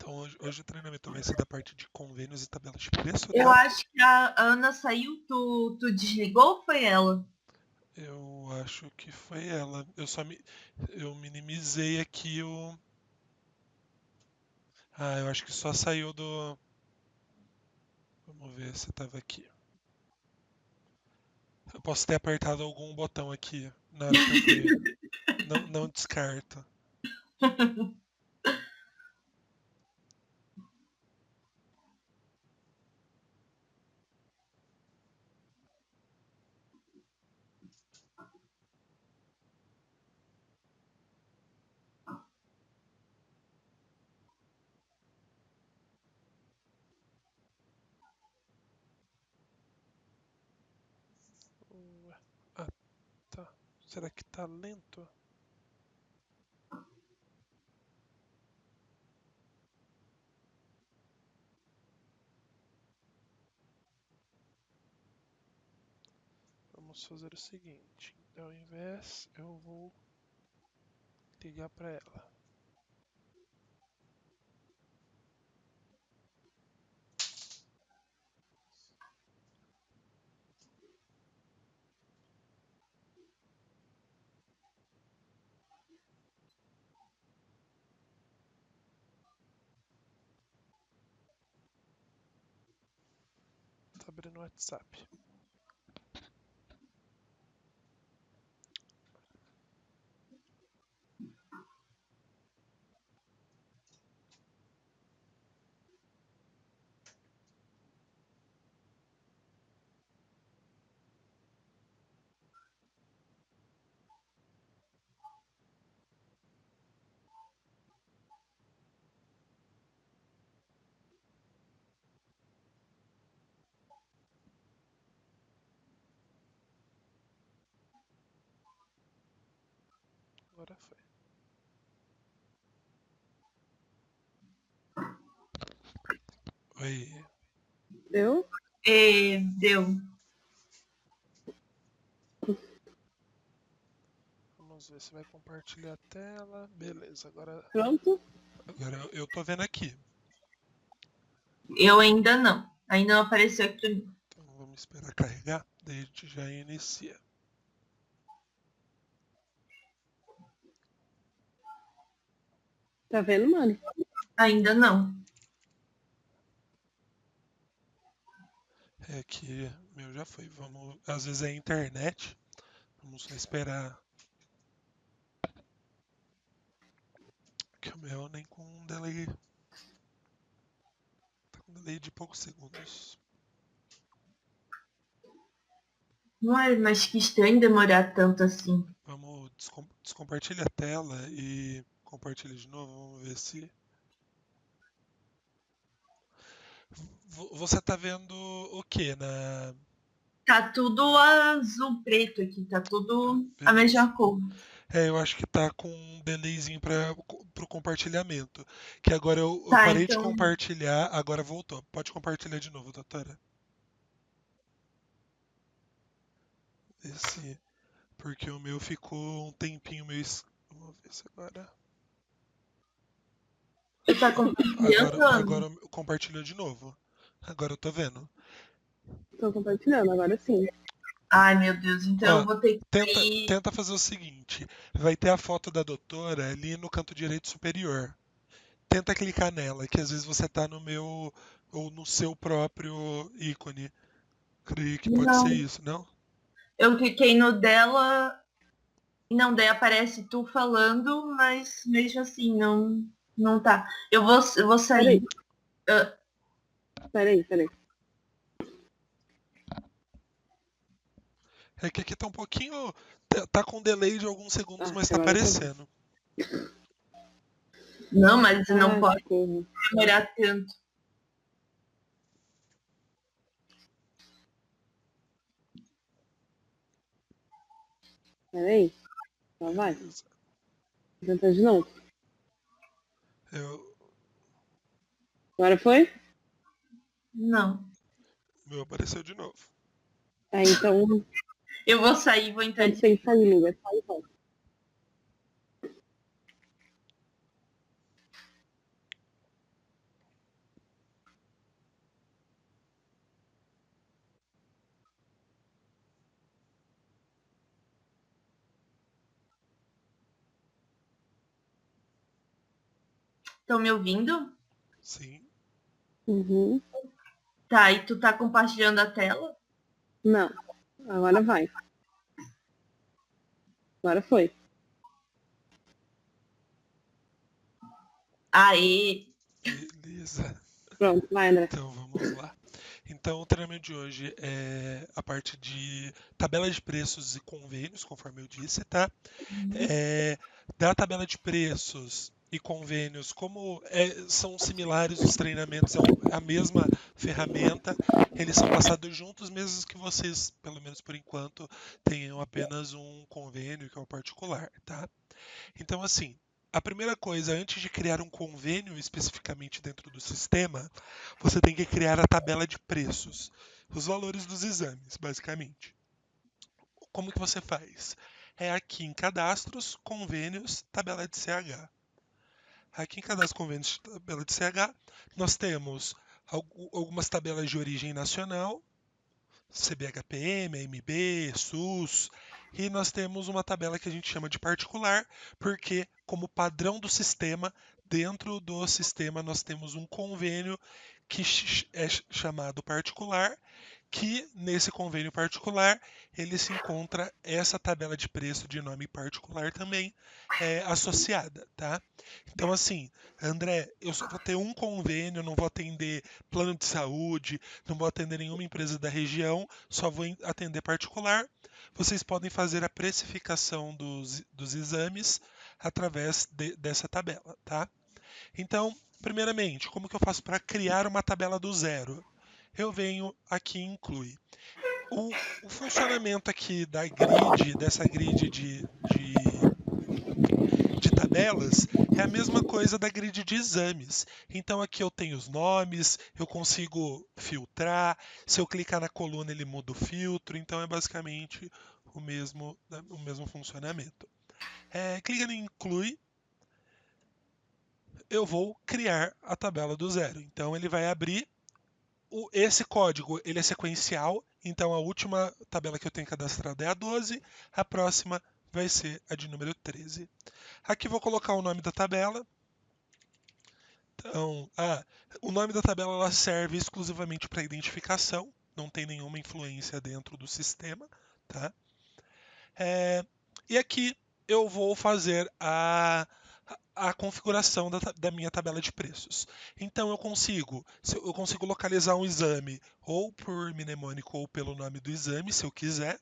Então hoje o treinamento vai ser da parte de convênios e tabelas de preço, Eu né? acho que a Ana saiu, tu desligou ou foi ela? Eu acho que foi ela. Eu minimizei aqui o. Ah, eu acho que só saiu do. Vamos ver se tava aqui. Eu posso ter apertado algum botão aqui na hora que eu fui. Não descarto. Ué, ah, tá. Será que tá lento? Vamos fazer o seguinte. Ao invés, eu vou ligar para ela. Tá abrindo o WhatsApp. Agora foi. Oi. Deu? Deu. Vamos ver se vai compartilhar a tela. Beleza, agora Pronto? eu tô vendo aqui. Eu ainda não. Ainda não apareceu aqui pra mim. Então vamos esperar carregar, daí a gente já inicia. Tá vendo, Mari? Ainda não. É que meu já foi. Vamos, às vezes é a internet. Vamos só esperar. Que o meu nem com um delay. Tá com delay de poucos segundos. Mas que estranho demorar tanto assim. Vamos descompartilhar a tela e compartilha de novo. Vamos ver se. Você tá vendo o que na. Tá tudo azul preto aqui, tá tudo a Beleza. mesma cor. É, eu acho que tá com um delayzinho pro compartilhamento. Que agora eu Tá, parei de então. compartilhar, agora voltou. Pode compartilhar de novo, doutora. Esse. Porque o meu ficou um tempinho meio. Vamos ver se agora. Tu tá Agora, compartilhando, Ana? agora compartilhou de novo. Agora eu tô vendo. Tô compartilhando, agora sim. Ai, meu Deus, então Ó, eu vou ter que tenta, sair. tenta fazer o seguinte: vai ter a foto da doutora ali no canto direito superior. Tenta clicar nela, que às vezes você tá no meu ou no seu próprio ícone. Creio que pode ser Não, isso, não? eu cliquei no dela. Não, daí aparece tu falando, mas mesmo assim, não tá. Eu vou sair. Peraí, Ah, peraí. É que aqui tá um pouquinho. Tá com delay de alguns segundos, Ah, mas tá agora tá. aparecendo. não, mas não Ah, pode socorro. demorar tanto. Peraí. Lá vai. Beleza. Vou tentar de novo. Eu, Agora foi? Não. o meu apareceu de novo. É, então Eu vou sair, vou entrar pode de. ser isso aí, Liga. Sai e volta. Estão me ouvindo? Sim. Uhum. Tá, e tu tá compartilhando a tela? Não. Agora vai. Agora foi. Aê! Beleza. Pronto, vai, André. Então vamos lá. Então o treinamento de hoje é a parte de tabela de preços e convênios, conforme eu disse, tá? Da tabela de preços e convênios, como são similares os treinamentos, é a mesma ferramenta, eles são passados juntos, mesmo que vocês, pelo menos por enquanto, tenham apenas um convênio, que é o particular, tá? Então, assim, a primeira coisa, antes de criar um convênio especificamente dentro do sistema, você tem que criar a tabela de preços, os valores dos exames, basicamente. Como que você faz? É aqui em cadastros, convênios, tabela de CH. Aqui em cadastros, convênios, tabela de CH, nós temos algumas tabelas de origem nacional, CBHPM, AMB, SUS, e nós temos uma tabela que a gente chama de particular, porque como padrão do sistema, dentro do sistema nós temos um convênio que é chamado particular, que nesse convênio particular ele se encontra essa tabela de preço de nome particular também associada, tá? Então assim, André, eu só vou ter um convênio, não vou atender plano de saúde, não vou atender nenhuma empresa da região, só vou atender particular. Vocês podem fazer a precificação dos exames através dessa tabela, tá? Então, primeiramente, como que eu faço para criar uma tabela do zero? Eu venho aqui e inclui. O funcionamento aqui dessa grid de tabelas, é a mesma coisa da grid de exames. Então aqui eu tenho os nomes, eu consigo filtrar, se eu clicar na coluna ele muda o filtro, então é basicamente o mesmo funcionamento. Clica em inclui, eu vou criar a tabela do zero. Então ele vai abrir. Esse código ele é sequencial, então a última tabela que eu tenho cadastrada é a 12, a próxima vai ser a de número 13. Aqui vou colocar o nome da tabela. Então, o nome da tabela ela serve exclusivamente para identificação, não tem nenhuma influência dentro do sistema, tá? E aqui eu vou fazer a configuração da minha tabela de preços. Então eu consigo localizar um exame ou por mnemônico ou pelo nome do exame, se eu quiser.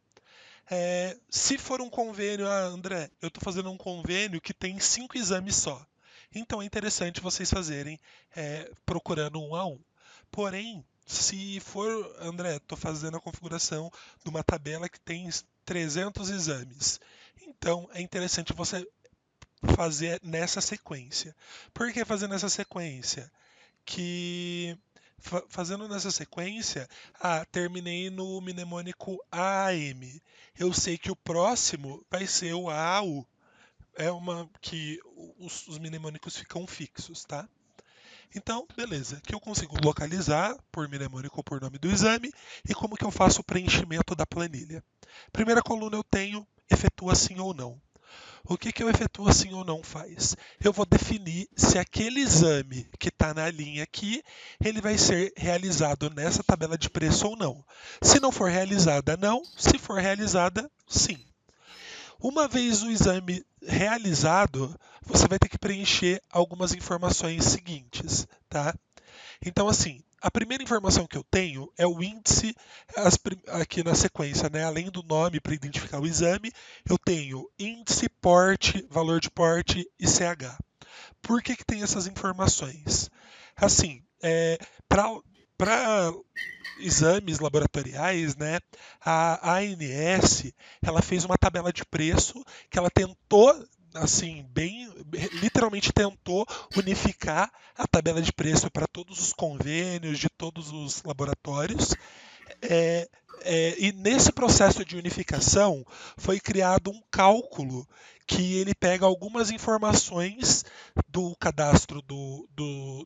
Se for um convênio, André, eu estou fazendo um convênio que tem 5 exames só. Então é interessante vocês fazerem procurando um a um. Porém, se for, André, estou fazendo a configuração de uma tabela que tem 300 exames. Então é interessante você fazer nessa sequência. Por que fazer nessa sequência? Fazendo nessa sequência, terminei no mnemônico AM. Eu sei que o próximo vai ser o AU. Que os mnemônicos ficam fixos, tá? Então, beleza. Que eu consigo localizar por mnemônico ou por nome do exame e como que eu faço o preenchimento da planilha. Primeira coluna eu tenho efetua sim ou não. O que eu efetuo sim ou não faz? Eu vou definir se aquele exame que está na linha aqui, ele vai ser realizado nessa tabela de preço ou não. Se não for realizada, não. Se for realizada, sim. Uma vez o exame realizado, você vai ter que preencher algumas informações seguintes, tá? Então, assim, a primeira informação que eu tenho é o índice, aqui na sequência, né? Além do nome para identificar o exame, eu tenho índice, porte, valor de porte e CH. Por que tem essas informações? Assim, para exames laboratoriais, né, a ANS ela fez uma tabela de preço que ela tentou assim, literalmente tentou unificar a tabela de preço para todos os convênios de todos os laboratórios. E nesse processo de unificação foi criado um cálculo que ele pega algumas informações do cadastro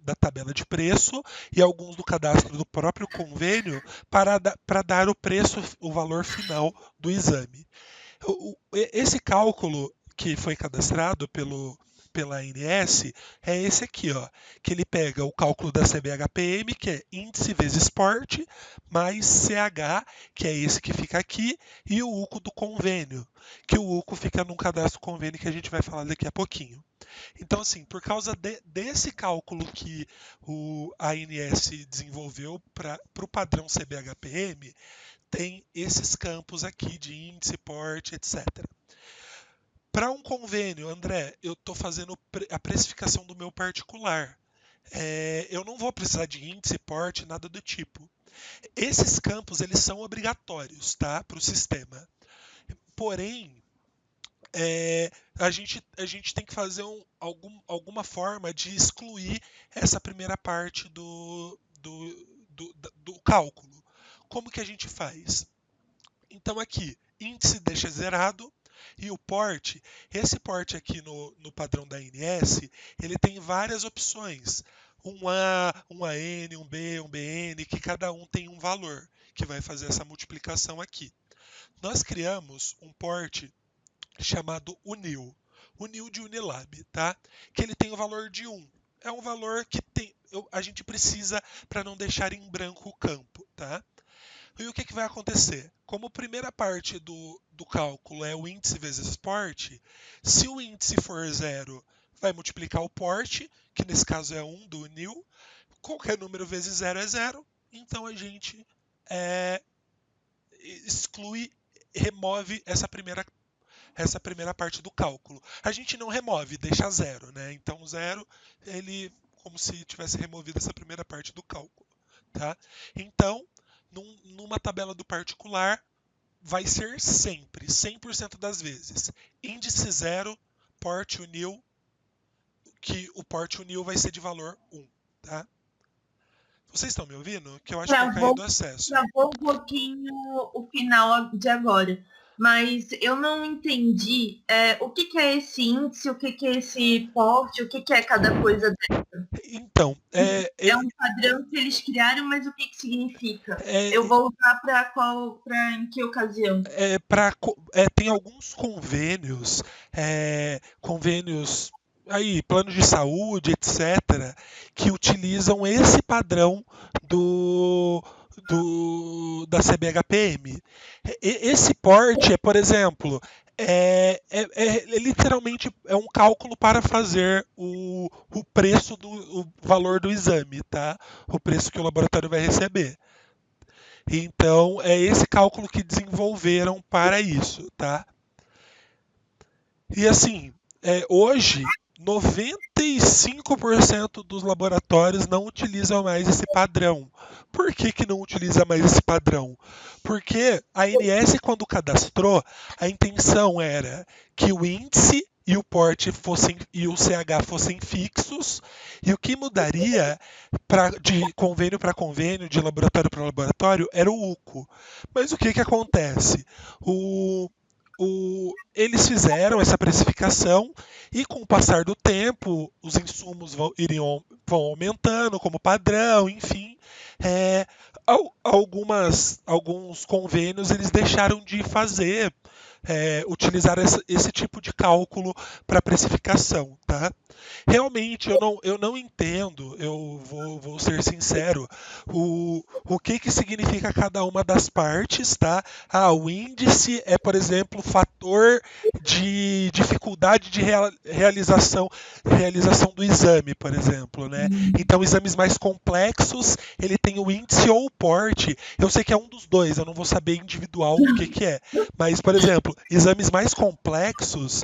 da tabela de preço e alguns do cadastro do próprio convênio para dar o valor final do exame. Esse cálculo que foi cadastrado pela ANS é esse aqui, ó, que ele pega o cálculo da CBHPM, que é índice vezes porte, mais CH, que é esse que fica aqui, e o UCO do convênio, que o UCO fica num cadastro convênio que a gente vai falar daqui a pouquinho. Então, assim, por causa desse cálculo que a ANS desenvolveu para o padrão CBHPM, tem esses campos aqui de índice, porte, etc. Para um convênio, André, eu estou fazendo a precificação do meu particular. Eu não vou precisar de índice, porte, nada do tipo. Esses campos, eles são obrigatórios, tá, para o sistema. Porém, a gente tem que fazer alguma forma de excluir essa primeira parte do cálculo. Como que a gente faz? Então aqui, índice deixa zerado e o porte, esse porte aqui no padrão da ANS, ele tem várias opções. Um A, um AN, um B, um BN, que cada um tem um valor, que vai fazer essa multiplicação aqui. Nós criamos um porte chamado UNIL, UNIL de Unilab, tá? Que ele tem o valor de 1. É um valor que a gente precisa para não deixar em branco o campo, tá? E o que vai acontecer? Como a primeira parte do cálculo é o índice vezes porte, se o índice for 0, vai multiplicar o porte, que nesse caso é 1 do UNIL, qualquer número vezes 0 é 0, então a gente exclui, remove essa primeira parte do cálculo. A gente não remove, deixa 0, né? Então 0, ele como se tivesse removido essa primeira parte do cálculo, tá? Então, numa tabela do particular, vai ser sempre, 100% das vezes, índice 0, porte UNIL, que o porte UNIL vai ser de valor 1, tá? Vocês estão me ouvindo? Que eu acho que eu caí do acesso. Travou um pouquinho o final de agora, mas eu não entendi o que é esse índice, o que é esse porte, o que é cada coisa dessa. Então, é um padrão que eles criaram, mas o que significa? Eu vou usar para em que ocasião? Tem alguns convênios, convênios aí, planos de saúde, etc., que utilizam esse padrão da CBHPM. Esse porte por exemplo, literalmente um cálculo para fazer o preço o valor do exame, tá? O preço que o laboratório vai receber. Então, é esse cálculo que desenvolveram para isso, tá? E assim, hoje, 95% dos laboratórios não utilizam mais esse padrão. Por que não utiliza mais esse padrão? Porque a ANS, quando cadastrou, a intenção era que o índice e o porte e o CH fossem fixos, e o que mudaria de convênio para convênio, de laboratório para laboratório, era o UCO. Mas o que acontece? Eles fizeram essa precificação e, com o passar do tempo, os insumos vão aumentando como padrão, enfim. Alguns convênios eles deixaram de fazer, utilizar esse tipo de cálculo para precificação, tá? Realmente eu não entendo, eu vou ser sincero, o que significa cada uma das partes, tá? O índice é, por exemplo, fator de dificuldade de realização do exame, por exemplo, né? Então, exames mais complexos, ele tem o índice ou o porte. Eu sei que é um dos dois, eu não vou saber individual o que é. Mas, por exemplo, exames mais complexos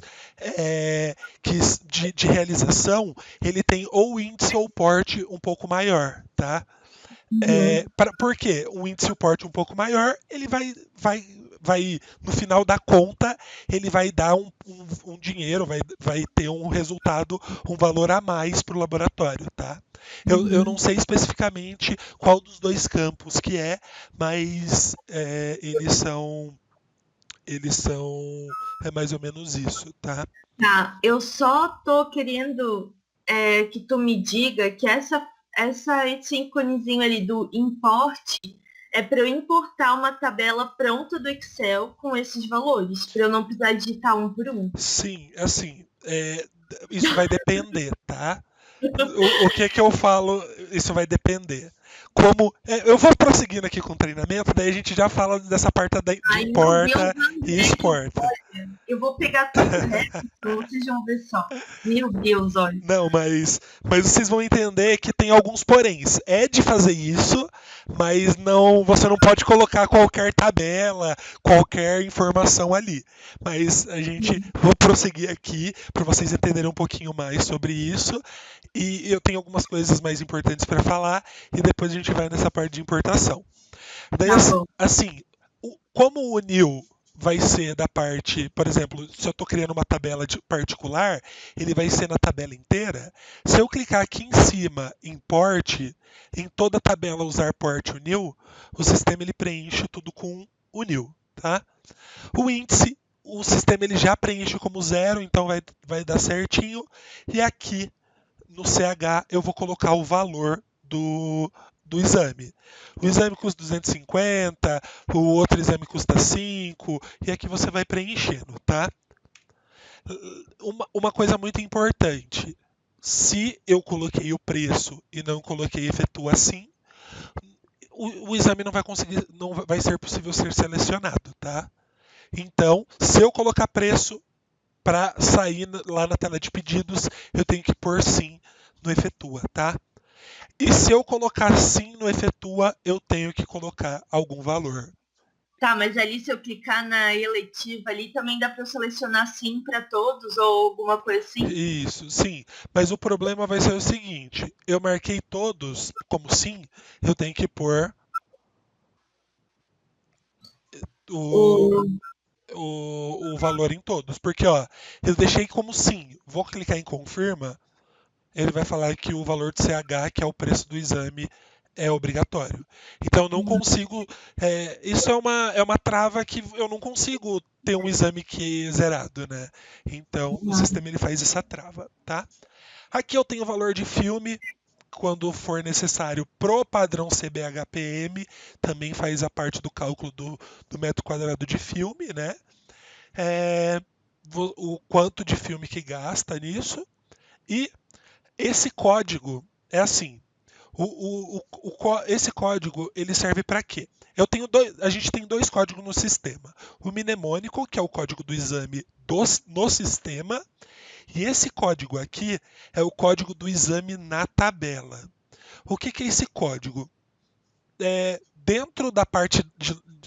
de realização, ele tem ou o índice ou o porte um pouco maior, tá? Por quê? O índice e o porte um pouco maior, ele vai no final da conta, ele vai dar um dinheiro, vai ter um resultado, um valor a mais para o laboratório, tá? Eu não sei especificamente qual dos dois campos que mas eles são mais ou menos isso, tá? Tá, eu só tô querendo que tu me diga que esse íconezinho ali do import é para eu importar uma tabela pronta do Excel com esses valores, para eu não precisar digitar um por um. Sim, assim, Isso vai depender, tá? O que que eu falo, isso vai depender. Eu vou prosseguindo aqui com o treinamento, daí a gente já fala dessa parte de Ai, meu Deus, importa e André, exporta. eu vou pegar todos os restos, vocês vão ver só. Meu Deus, olha. Não, mas vocês vão entender que tem alguns poréns. É de fazer isso, mas não, você não pode colocar qualquer tabela, qualquer informação ali. Mas a gente vou prosseguir aqui para vocês entenderem um pouquinho mais sobre isso. E eu tenho algumas coisas mais importantes para falar e depois a gente vai nessa parte de importação. Daí, Tá bom. assim, como o new vai ser da parte, por exemplo, se eu estou criando uma tabela de particular, ele vai ser na tabela inteira. Se eu clicar aqui em cima em port, em toda a tabela usar port new, o sistema ele preenche tudo com o new, tá? O índice, o sistema ele já preenche como 0, então vai dar certinho. E aqui no CH eu vou colocar o valor do exame. O exame custa 250, o outro exame custa 5, e aqui você vai preenchendo, tá? Uma coisa muito importante, se eu coloquei o preço e não coloquei efetua assim, o exame não vai conseguir, não vai ser possível ser selecionado, tá? Então, se eu colocar preço para sair lá na tela de pedidos, eu tenho que pôr sim no efetua, tá? E se eu colocar sim no efetua, eu tenho que colocar algum valor. Tá, mas ali se eu clicar na eletiva ali, também dá para eu selecionar sim para todos ou alguma coisa assim? Isso, sim. Mas o problema vai ser o seguinte: eu marquei todos como sim, eu tenho que pôr o, O... o valor em todos. Porque, ó, eu deixei como sim. Vou clicar em confirma, ele vai falar que o valor de CH, que é o preço do exame, é obrigatório. Então eu não consigo. Isso é uma trava que eu não consigo ter um exame que é zerado, né? Então o sistema ele faz essa trava, tá? Aqui eu tenho o valor de filme. Quando for necessário pro padrão CBHPM, também faz a parte do cálculo do metro quadrado de filme, né? É, o quanto de filme que gasta nisso. E esse código é assim. Esse código ele serve para quê? A gente tem dois códigos no sistema. O mnemônico, que é o código do exame no sistema, e esse código aqui é o código do exame na tabela. O que é esse código? Dentro da parte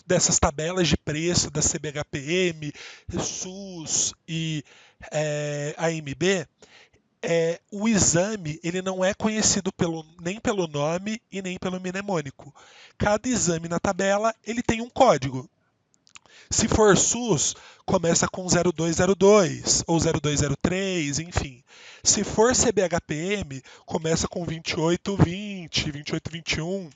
dessas tabelas de preço da CBHPM, SUS e AMB, o exame ele não é conhecido nem pelo nome e nem pelo mnemônico. Cada exame na tabela ele tem um código. Se for SUS, começa com 0202 ou 0203, enfim. Se for CBHPM, começa com 2820, 2821.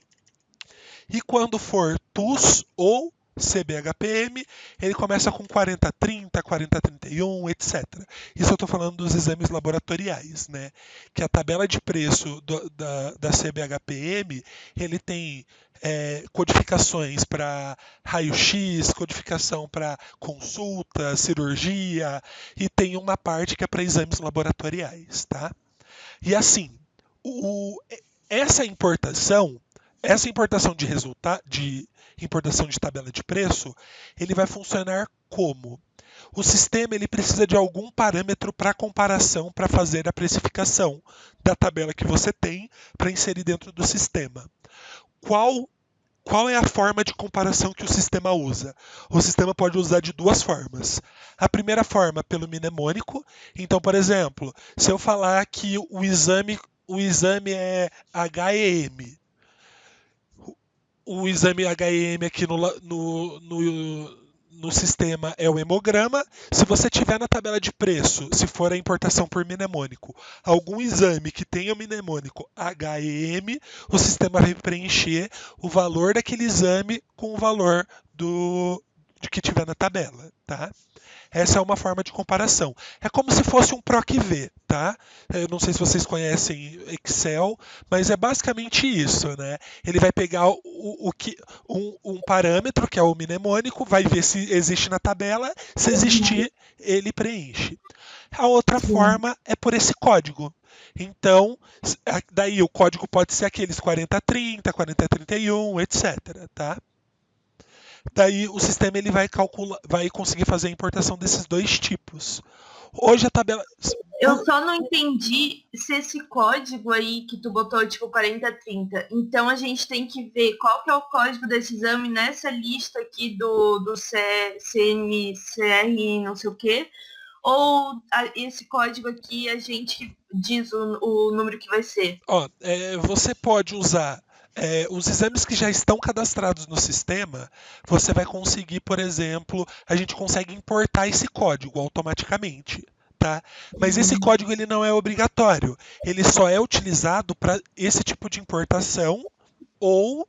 E quando for TUS ou CBHPM, ele começa com 4030, 4031, etc. Isso eu estou falando dos exames laboratoriais, né? Que a tabela de preço da CBHPM, ele tem codificações para raio-x, codificação para consulta, cirurgia, e tem uma parte que é para exames laboratoriais, tá? E assim, essa importação de resultado, de importação de tabela de preço, ele vai funcionar como? O sistema ele precisa de algum parâmetro para comparação para fazer a precificação da tabela que você tem para inserir dentro do sistema. Qual é a forma de comparação que o sistema usa? O sistema pode usar de duas formas. A primeira forma, pelo mnemônico. Então, por exemplo, se eu falar que o exame é HEM, o exame HEM aqui no sistema é o hemograma. Se você tiver na tabela de preço, se for a importação por mnemônico, algum exame que tenha o mnemônico HEM, o sistema vai preencher o valor daquele exame com o valor de que tiver na tabela, tá? Essa é uma forma de comparação. É como se fosse um PROC-V, tá? Eu não sei se vocês conhecem Excel, mas é basicamente isso, né? Ele vai pegar um parâmetro, que é o mnemônico, vai ver se existe na tabela, se existir, ele preenche. A outra Sim. forma é por esse código. Então, daí o código pode ser aqueles 4030, 4031, etc, tá? Daí o sistema ele vai calcular, vai conseguir fazer a importação desses dois tipos. Hoje a tabela Eu só não entendi se esse código aí que tu botou, tipo 4030. Então a gente tem que ver qual que é o código desse exame nessa lista aqui do CMCR, não sei o quê. Ou esse código aqui a gente diz o número que vai ser. Ó, você pode usar os exames que já estão cadastrados no sistema, você vai conseguir, por exemplo, a gente consegue importar esse código automaticamente, tá? Mas esse Uhum. código ele não é obrigatório, ele só é utilizado para esse tipo de importação ou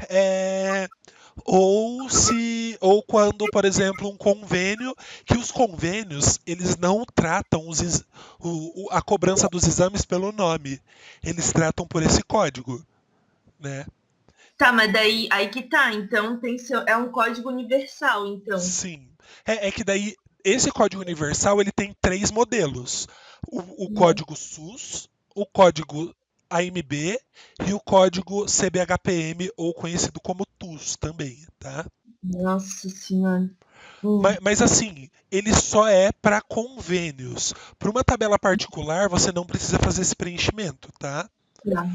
é, ou quando, por exemplo, um convênio, que os convênios eles não tratam a cobrança dos exames pelo nome, eles tratam por esse código, né? Tá, mas daí aí que tá. Então tem que ser, é um código universal, então. Sim, é que daí esse código universal ele tem três modelos: o código SUS, o código AMB e o código CBHPM, ou conhecido como TUS também, tá? Nossa senhora. Mas, assim, ele só é para convênios. Para uma tabela particular, você não precisa fazer esse preenchimento, tá? Tá.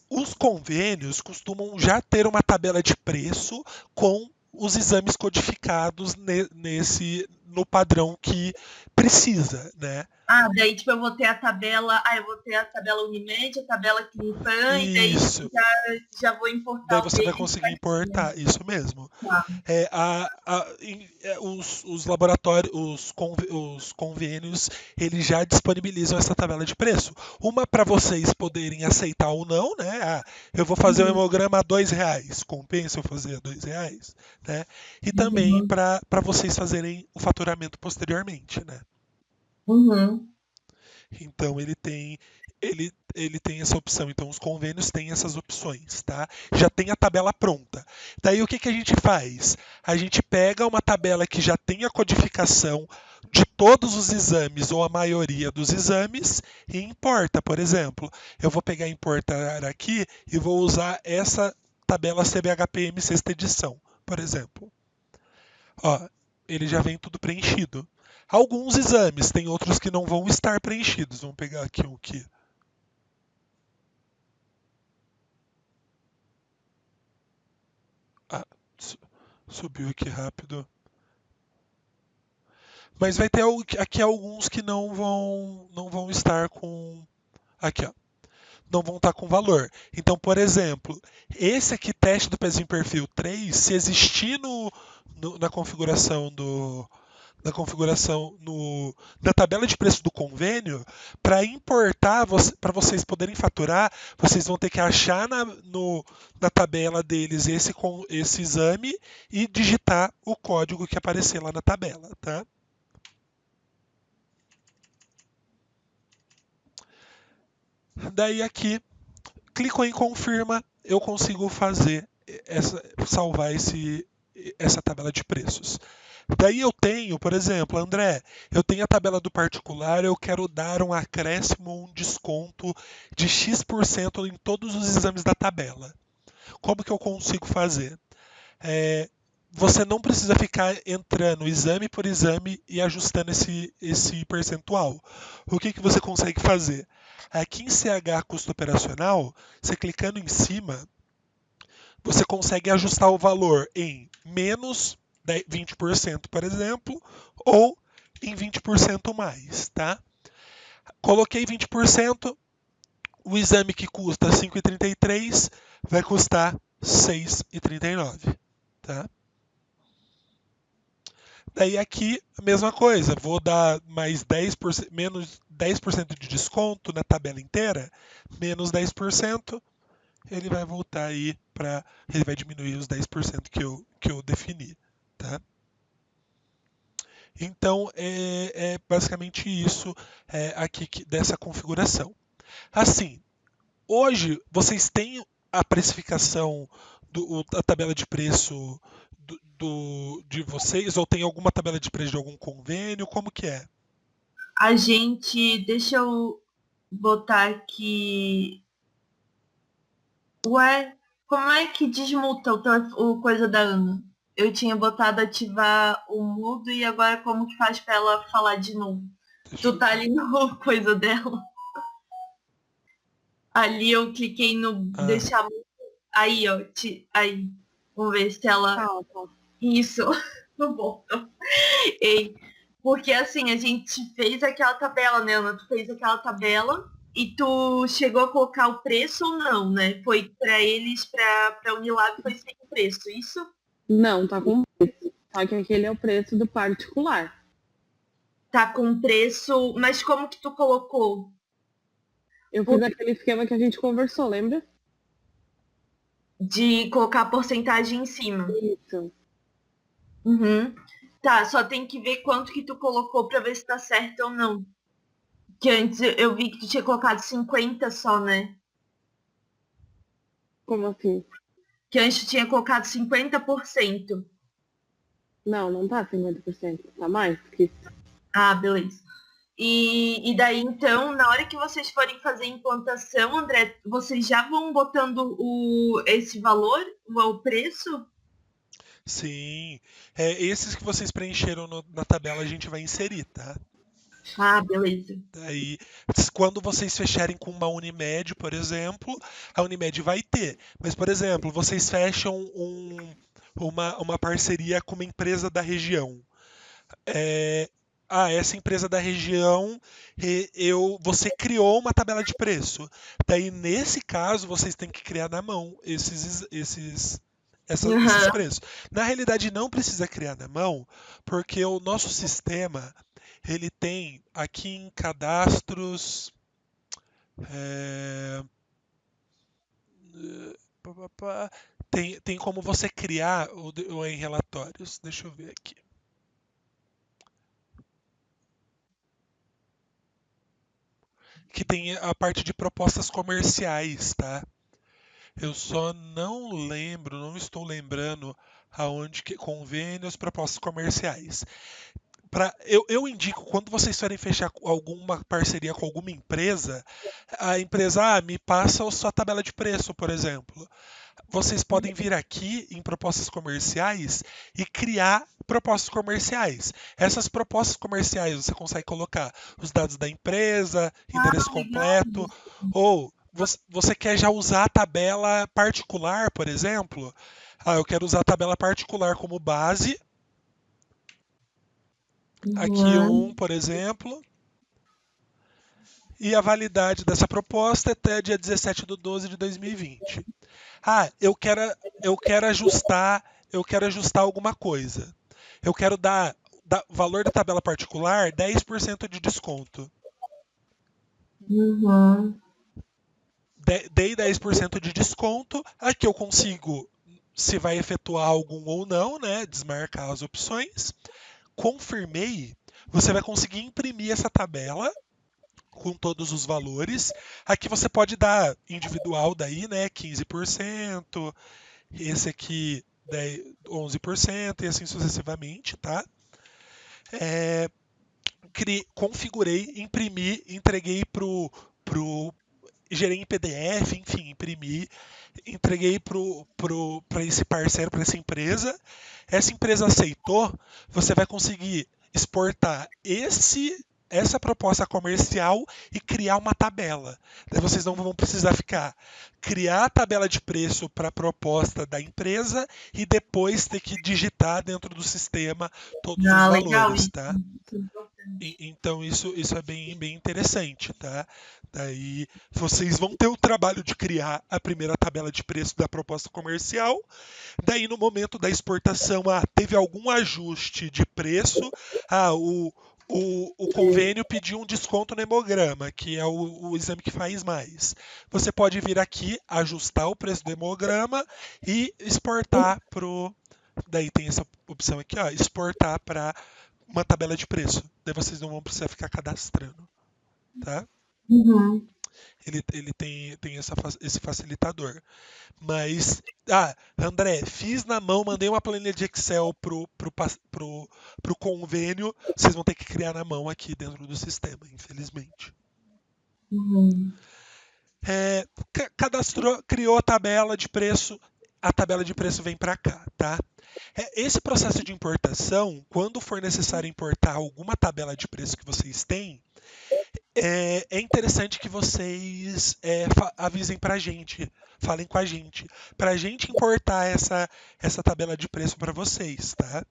Os convênios costumam já ter uma tabela de preço com os exames codificados no padrão que precisa, né? Ah, daí tipo eu vou ter a tabela, eu vou ter a tabela Unimed, a tabela Clinipam, e daí tipo, Isso. já vou Daí importar o você vai deles conseguir certinho. importar, isso mesmo. Tá. Os laboratórios, os convênios, eles já disponibilizam essa tabela de preço. Uma para vocês poderem aceitar ou não, né? Eu vou fazer o Uhum, hemograma a R$ 2, compensa eu fazer a R$ 2, né? E também uhum, para vocês fazerem o faturamento posteriormente, né? uhum. Então ele tem essa opção. Então os convênios têm essas opções, tá? Já tem a tabela pronta. Daí o que, que a gente faz? A gente pega uma tabela que já tem a codificação de todos os exames ou a maioria dos exames e importa. Por exemplo, eu vou pegar e importar aqui e vou usar essa tabela CBHPM sexta edição, por exemplo. Ó, ele já vem tudo preenchido. Alguns exames, tem outros que não vão estar preenchidos. Vamos pegar aqui um que. Ah, subiu aqui rápido. Mas vai ter aqui alguns que não vão estar com. Aqui, ó. Não vão estar com valor. Então, por exemplo, esse aqui, teste do pezinho perfil 3, se existir na configuração na tabela de preço do convênio, para importar, para vocês poderem faturar, vocês vão ter que achar na tabela deles esse exame e digitar o código que aparecer lá na tabela, tá? Daí aqui, clicou em confirma, eu consigo salvar essa tabela de preços. Daí eu tenho, por exemplo, André, eu tenho a tabela do particular, eu quero dar um acréscimo, um desconto de X% em todos os exames da tabela. Como que eu consigo fazer? É, você não precisa ficar entrando exame por exame e ajustando esse percentual. O que, que você consegue fazer? Aqui em CH custo operacional, você clicando em cima, você consegue ajustar o valor em menos 20%, por exemplo, ou em 20% mais, tá? Coloquei 20%, o exame que custa 5,33 vai custar 6,39, tá? Daí aqui a mesma coisa, vou dar mais 10%, menos 10% de desconto na tabela inteira, menos 10%, ele vai voltar aí para. Ele vai diminuir os 10% que eu defini. Tá? Então é basicamente isso aqui dessa configuração. Assim, hoje vocês têm a precificação, a tabela de preço de vocês, ou tem alguma tabela de preço de algum convênio? Como que é? a gente... Deixa eu botar aqui... Ué, como é que desmuta o coisa da Ana? Eu tinha botado ativar o mudo e agora como que faz pra ela falar de novo? Deixa Tu eu tá ver. ali no coisa dela. Ali eu cliquei no Ah, deixar. Aí, ó. Aí. Vamos ver se ela. Tá, tá. Isso. Não bom. Ei. Porque assim, a gente fez aquela tabela, né, Ana? Tu fez aquela tabela e tu chegou a colocar o preço ou não, né? Foi pra eles, pra Unilab, foi sem preço, isso? Não, tá com preço. Só que aquele é o preço do particular. Tá com preço. Mas como que tu colocou? Eu fiz aquele esquema que a gente conversou, lembra? De colocar a porcentagem em cima. Isso. Uhum. Tá, só tem que ver quanto que tu colocou pra ver se tá certo ou não. Que antes eu vi que tu tinha colocado 50 só, né? Como assim? Que antes tu tinha colocado 50%. Não, não tá 50%. Tá mais que isso. Ah, beleza. E daí, então, na hora que vocês forem fazer a implantação, André, vocês já vão botando esse valor, o preço? sim. Esses que vocês preencheram na tabela a gente vai inserir, tá? Ah, beleza. Daí, quando vocês fecharem com uma Unimed, por exemplo, a Unimed vai ter. Mas, por exemplo, vocês fecham uma parceria com uma empresa da região. É, essa empresa da região, você criou uma tabela de preço. Daí, nesse caso, vocês têm que criar na mão esses Aham. preços. Na realidade, não precisa criar na mão, porque o nosso sistema ele tem aqui em cadastros. é, pá, pá, pá, tem como você criar ou em relatórios. Deixa eu ver aqui. Que tem a parte de propostas comerciais, tá? Eu só não estou lembrando aonde que convênios, propostas comerciais. Eu indico, quando vocês forem fechar alguma parceria com alguma empresa, a empresa me passa a sua tabela de preço, por exemplo. Vocês podem vir aqui em propostas comerciais e criar propostas comerciais. Essas propostas comerciais você consegue colocar os dados da empresa, Ah, endereço legal completo, isso. ou você quer já usar a tabela particular, por exemplo. Eu quero usar a tabela particular como base. Aqui Uhum. por exemplo. E a validade dessa proposta é até dia 17 de 12 de 2020. Eu quero ajustar alguma coisa. Eu quero dar valor da tabela particular 10% de desconto. Uhum. Dei 10% de desconto, aqui eu consigo se vai efetuar algum ou não, né? Desmarcar as opções. Confirmei, você vai conseguir imprimir essa tabela com todos os valores. Aqui você pode dar individual daí, né? 15%, esse aqui 11% e assim sucessivamente, tá? É, configurei, imprimi, entreguei pro gerei em PDF, enfim, imprimi, entreguei para esse parceiro, para essa empresa. Essa empresa aceitou, você vai conseguir exportar essa proposta comercial e criar uma tabela. Daí vocês não vão precisar criar a tabela de preço para a proposta da empresa e depois ter que digitar dentro do sistema todos os Ah, legal valores, isso. tá? Então isso é bem, bem interessante, tá? Daí vocês vão ter o trabalho de criar a primeira tabela de preço da proposta comercial. Daí no momento da exportação, teve algum ajuste de preço, o convênio pediu um desconto no hemograma, que é o exame que faz mais. Você pode vir aqui, ajustar o preço do hemograma e exportar pro. Daí tem essa opção aqui, exportar para uma tabela de preço. Daí vocês não vão precisar ficar cadastrando, tá? Uhum. Ele tem esse facilitador. Mas, André, fiz na mão, mandei uma planilha de Excel pro convênio, vocês vão ter que criar na mão aqui dentro do sistema, infelizmente. Uhum. Cadastrou, criou a tabela de preço vem para cá, tá? Esse processo de importação, quando for necessário importar alguma tabela de preço que vocês têm, é interessante que vocês avisem para a gente, falem com a gente, para a gente importar essa tabela de preço para vocês, tá?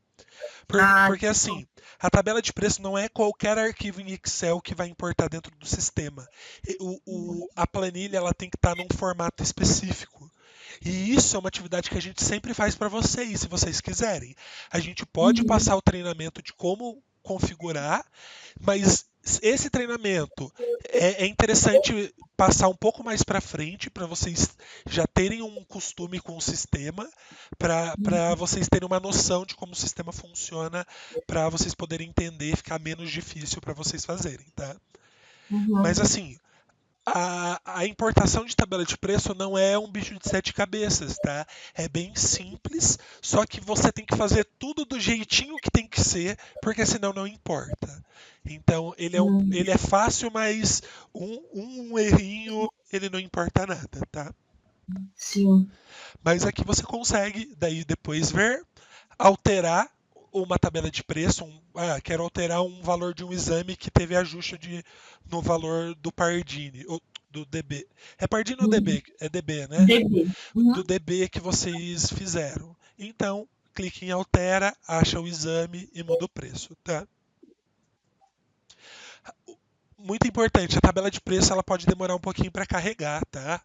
Porque assim, a tabela de preço não é qualquer arquivo em Excel que vai importar dentro do sistema. A planilha ela tem que estar num formato específico. E isso é uma atividade que a gente sempre faz para vocês, se vocês quiserem. A gente pode passar o treinamento de como configurar, mas esse treinamento é interessante passar um pouco mais para frente para vocês já terem um costume com o sistema, para vocês terem uma noção de como o sistema funciona, para vocês poderem entender e ficar menos difícil para vocês fazerem, tá? Mas assim, a importação de tabela de preço não é um bicho de 7 cabeças, tá? É bem simples, só que você tem que fazer tudo do jeitinho que tem que ser, porque senão não importa. Então, ele é fácil, mas um errinho, ele não importa nada, tá? Sim. Mas aqui você consegue, daí depois ver, alterar uma tabela de preço, quero alterar um valor de um exame que teve ajuste no valor do Pardini, ou do DB. É Pardini ou DB? É DB, né? DB. Do DB que vocês fizeram. Então, clique em altera, acha o exame e muda o preço, tá? Muito importante, a tabela de preço ela pode demorar um pouquinho para carregar, tá?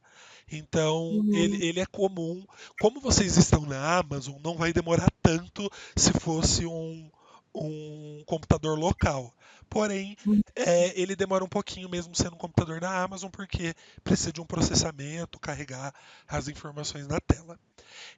Então, ele é comum. Como vocês estão na Amazon, não vai demorar tanto se fosse um computador local. Porém, ele demora um pouquinho mesmo sendo um computador da Amazon, porque precisa de um processamento, carregar as informações na tela.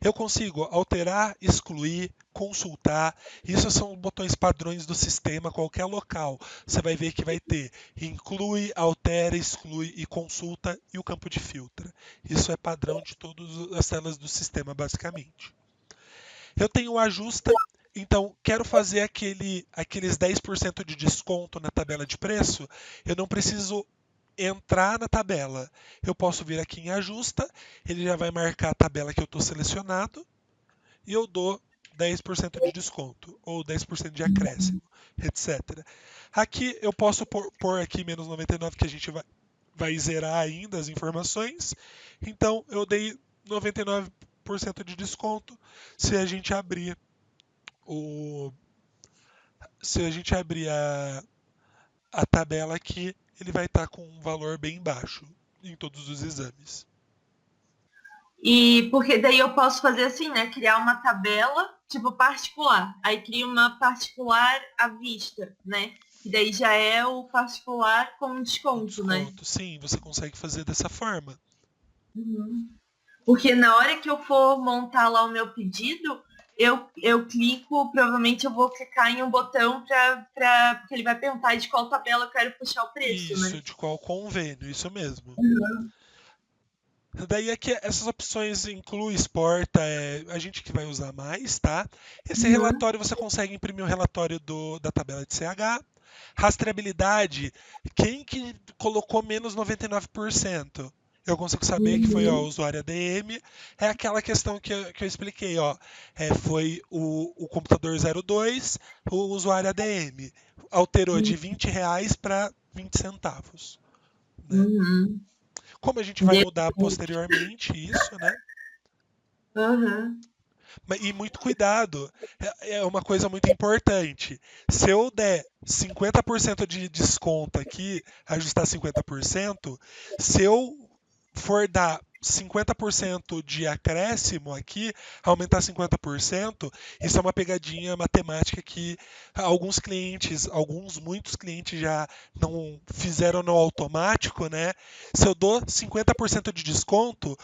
Eu consigo alterar, excluir, consultar. Isso são botões padrões do sistema, qualquer local. Você vai ver que vai ter inclui, altera, exclui e consulta e o campo de filtro. Isso é padrão de todas as telas do sistema, basicamente. Eu tenho o ajusta. Então, quero fazer aqueles 10% de desconto na tabela de preço. Eu não preciso entrar na tabela. Eu posso vir aqui em ajusta, ele já vai marcar a tabela que eu estou selecionado e eu dou 10% de desconto ou 10% de acréscimo, etc. Aqui eu posso pôr aqui menos 99 que a gente vai zerar ainda as informações. Então eu dei 99% de desconto se a gente abrir a tabela aqui, ele vai estar com um valor bem baixo em todos os exames. E porque daí eu posso fazer assim, né? Criar uma tabela, tipo particular. Aí crio uma particular à vista, né? E daí já é o particular com desconto, né? Sim, você consegue fazer dessa forma. Porque na hora que eu for montar lá o meu pedido, eu clico, provavelmente eu vou clicar em um botão porque ele vai perguntar de qual tabela eu quero puxar o preço, isso, né? de qual convênio, isso mesmo. Daí aqui essas opções inclui, exporta, a gente que vai usar mais, tá? Esse relatório você consegue imprimir o relatório da tabela de CH. Rastreabilidade, quem que colocou menos 99%? Eu consigo saber que foi o usuário ADM. É aquela questão que eu expliquei, ó. Foi o computador 02, o usuário ADM. Alterou de R$20 para 20 centavos. Né? Como a gente vai mudar posteriormente isso, né? E muito cuidado, é uma coisa muito importante. Se eu der 50% de desconto aqui, ajustar 50%, se eu for dar 50% de acréscimo aqui, aumentar 50%, isso é uma pegadinha matemática que muitos clientes já não fizeram no automático, né? Se eu dou 50% de desconto,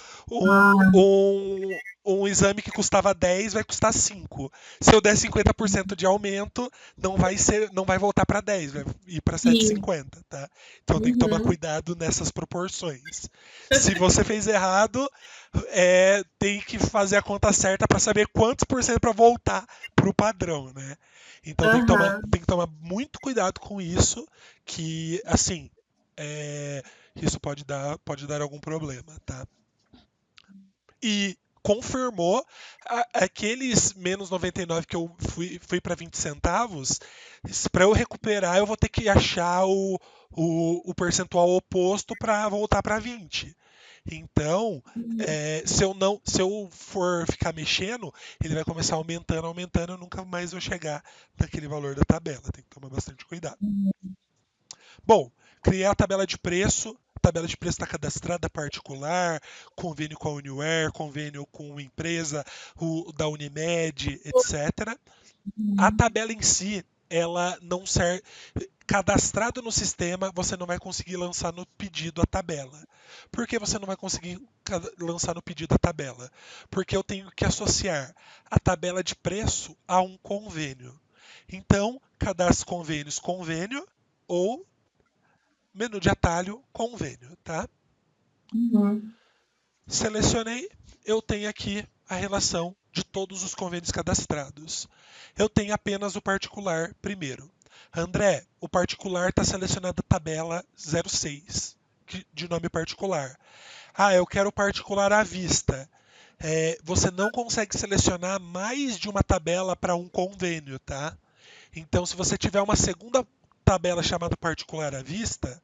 um exame que custava 10 vai custar 5. Se eu der 50% de aumento, não vai voltar para 10, vai ir para Sim. 7,50, tá? Então tem que tomar cuidado nessas proporções. Se você fez errado, tem que fazer a conta certa para saber quantos por cento para voltar para o padrão, né? Então tem que tomar muito cuidado com isso, que assim, isso pode dar algum problema, tá? E confirmou aqueles menos 99 que eu fui para 20 centavos, para eu recuperar eu vou ter que achar o percentual oposto para voltar para 20. Então, se eu for ficar mexendo, ele vai começar aumentando, eu nunca mais vou chegar naquele valor da tabela. Tem que tomar bastante cuidado. Bom, criar a tabela de preço. A tabela de preço está cadastrada particular, convênio com a Uniware, convênio com empresa, o da Unimed, etc. A tabela em si, ela não serve. Cadastrado no sistema, você não vai conseguir lançar no pedido a tabela. Por que você não vai conseguir lançar no pedido a tabela? Porque eu tenho que associar a tabela de preço a um convênio. Então, cadastro convênios, convênio ou menu de atalho, convênio, tá? Selecionei, eu tenho aqui a relação de todos os convênios cadastrados. Eu tenho apenas o particular primeiro. André, o particular está selecionado a tabela 06, de nome particular. Eu quero o particular à vista. Você não consegue selecionar mais de uma tabela para um convênio, tá? Então, se você tiver uma segunda tabela chamada particular à vista,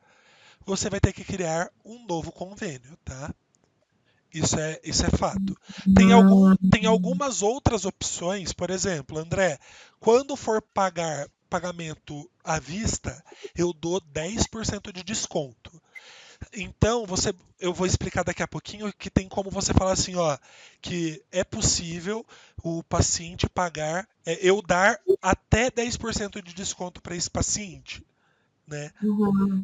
você vai ter que criar um novo convênio, tá? Isso é fato. Tem algumas outras opções, por exemplo, André, quando for pagamento à vista, eu dou 10% de desconto. Então, eu vou explicar daqui a pouquinho que tem como você falar assim, ó, que é possível o paciente pagar, eu dar até 10% de desconto para esse paciente, né?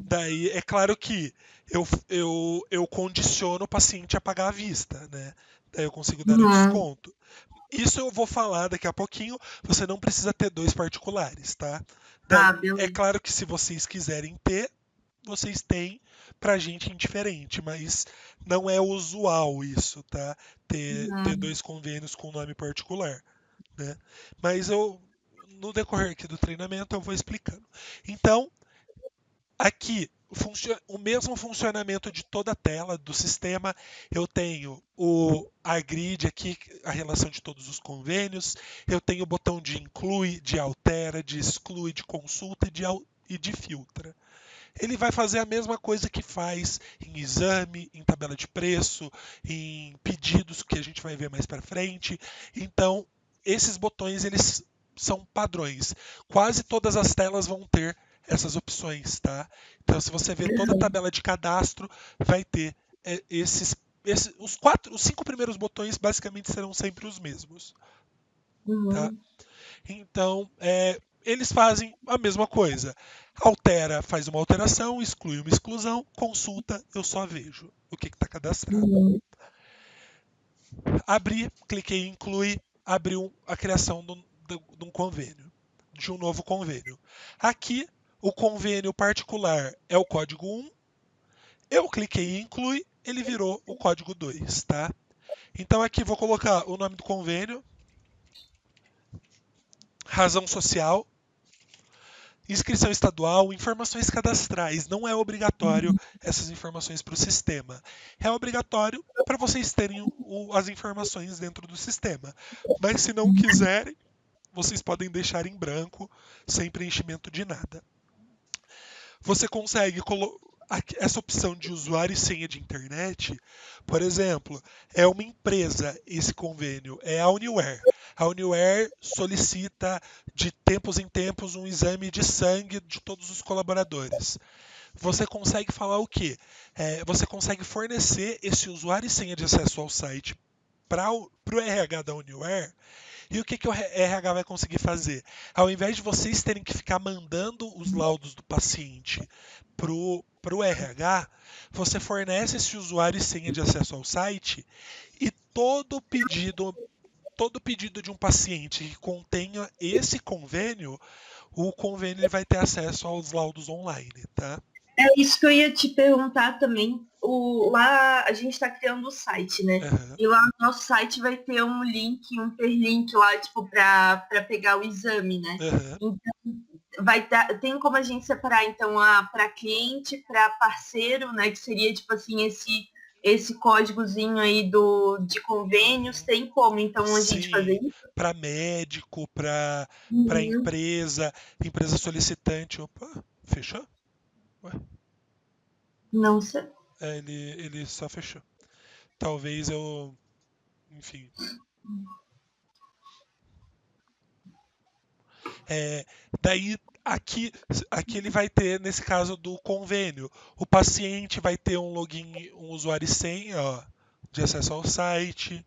Daí é claro que eu condiciono o paciente a pagar à vista, né? Daí eu consigo dar o desconto. Isso eu vou falar daqui a pouquinho. Você não precisa ter 2 particulares, tá? Daí, é claro que se vocês quiserem ter, vocês têm, pra gente indiferente, mas não é usual isso, tá? Ter 2 convênios com nome particular, né? Mas no decorrer aqui do treinamento eu vou explicando. Então, aqui, o mesmo funcionamento de toda a tela do sistema. Eu tenho a grid aqui, a relação de todos os convênios. Eu tenho o botão de inclui, de altera, de exclui, de consulta e de filtra. Ele vai fazer a mesma coisa que faz em exame, em tabela de preço, em pedidos, que a gente vai ver mais para frente. Então, esses botões, eles são padrões. Quase todas as telas vão ter essas opções, tá? Então, se você ver toda a tabela de cadastro, vai ter os 5 primeiros botões basicamente serão sempre os mesmos, tá? Então, eles fazem a mesma coisa. Altera, faz uma alteração, exclui uma exclusão, consulta, eu só vejo o que está cadastrado. Abri, cliquei em incluir, abriu a criação de um convênio, de um novo convênio. Aqui, o convênio particular é o código 1. Eu cliquei em inclui, ele virou o código 2, tá? Então aqui vou colocar o nome do convênio, razão social, inscrição estadual, informações cadastrais. Não é obrigatório essas informações para o sistema. É obrigatório para vocês terem as informações dentro do sistema. Mas se não quiserem, vocês podem deixar em branco, sem preenchimento de nada. Você consegue essa opção de usuário e senha de internet. Por exemplo, é uma empresa esse convênio, é a Uniware. A Uniware solicita de tempos em tempos um exame de sangue de todos os colaboradores. você consegue falar o quê? Você consegue fornecer esse usuário e senha de acesso ao site para o RH da Uniware. E o que o RH vai conseguir fazer? Ao invés de vocês terem que ficar mandando os laudos do paciente pro RH, você fornece esse usuário e senha de acesso ao site e todo pedido de um paciente que contenha esse convênio, o convênio ele vai ter acesso aos laudos online, tá? É isso que eu ia te perguntar também. Lá a gente está criando o site, né? Uhum. E lá no nosso site vai ter um link, um perlink lá, tipo, para pegar o exame, né? Uhum. Então, tem como a gente separar, então, para cliente, para parceiro, né? Que seria, tipo assim, esse códigozinho aí de convênios. Tem como, então, a gente fazer Sim, isso? para médico, para Uhum. empresa solicitante. Opa, fechou? Ué, Não sei. ele só fechou. Talvez eu, enfim. É, daí aqui ele vai ter, nesse caso do convênio, o paciente vai ter um login, um usuário e senha, ó, de acesso ao site.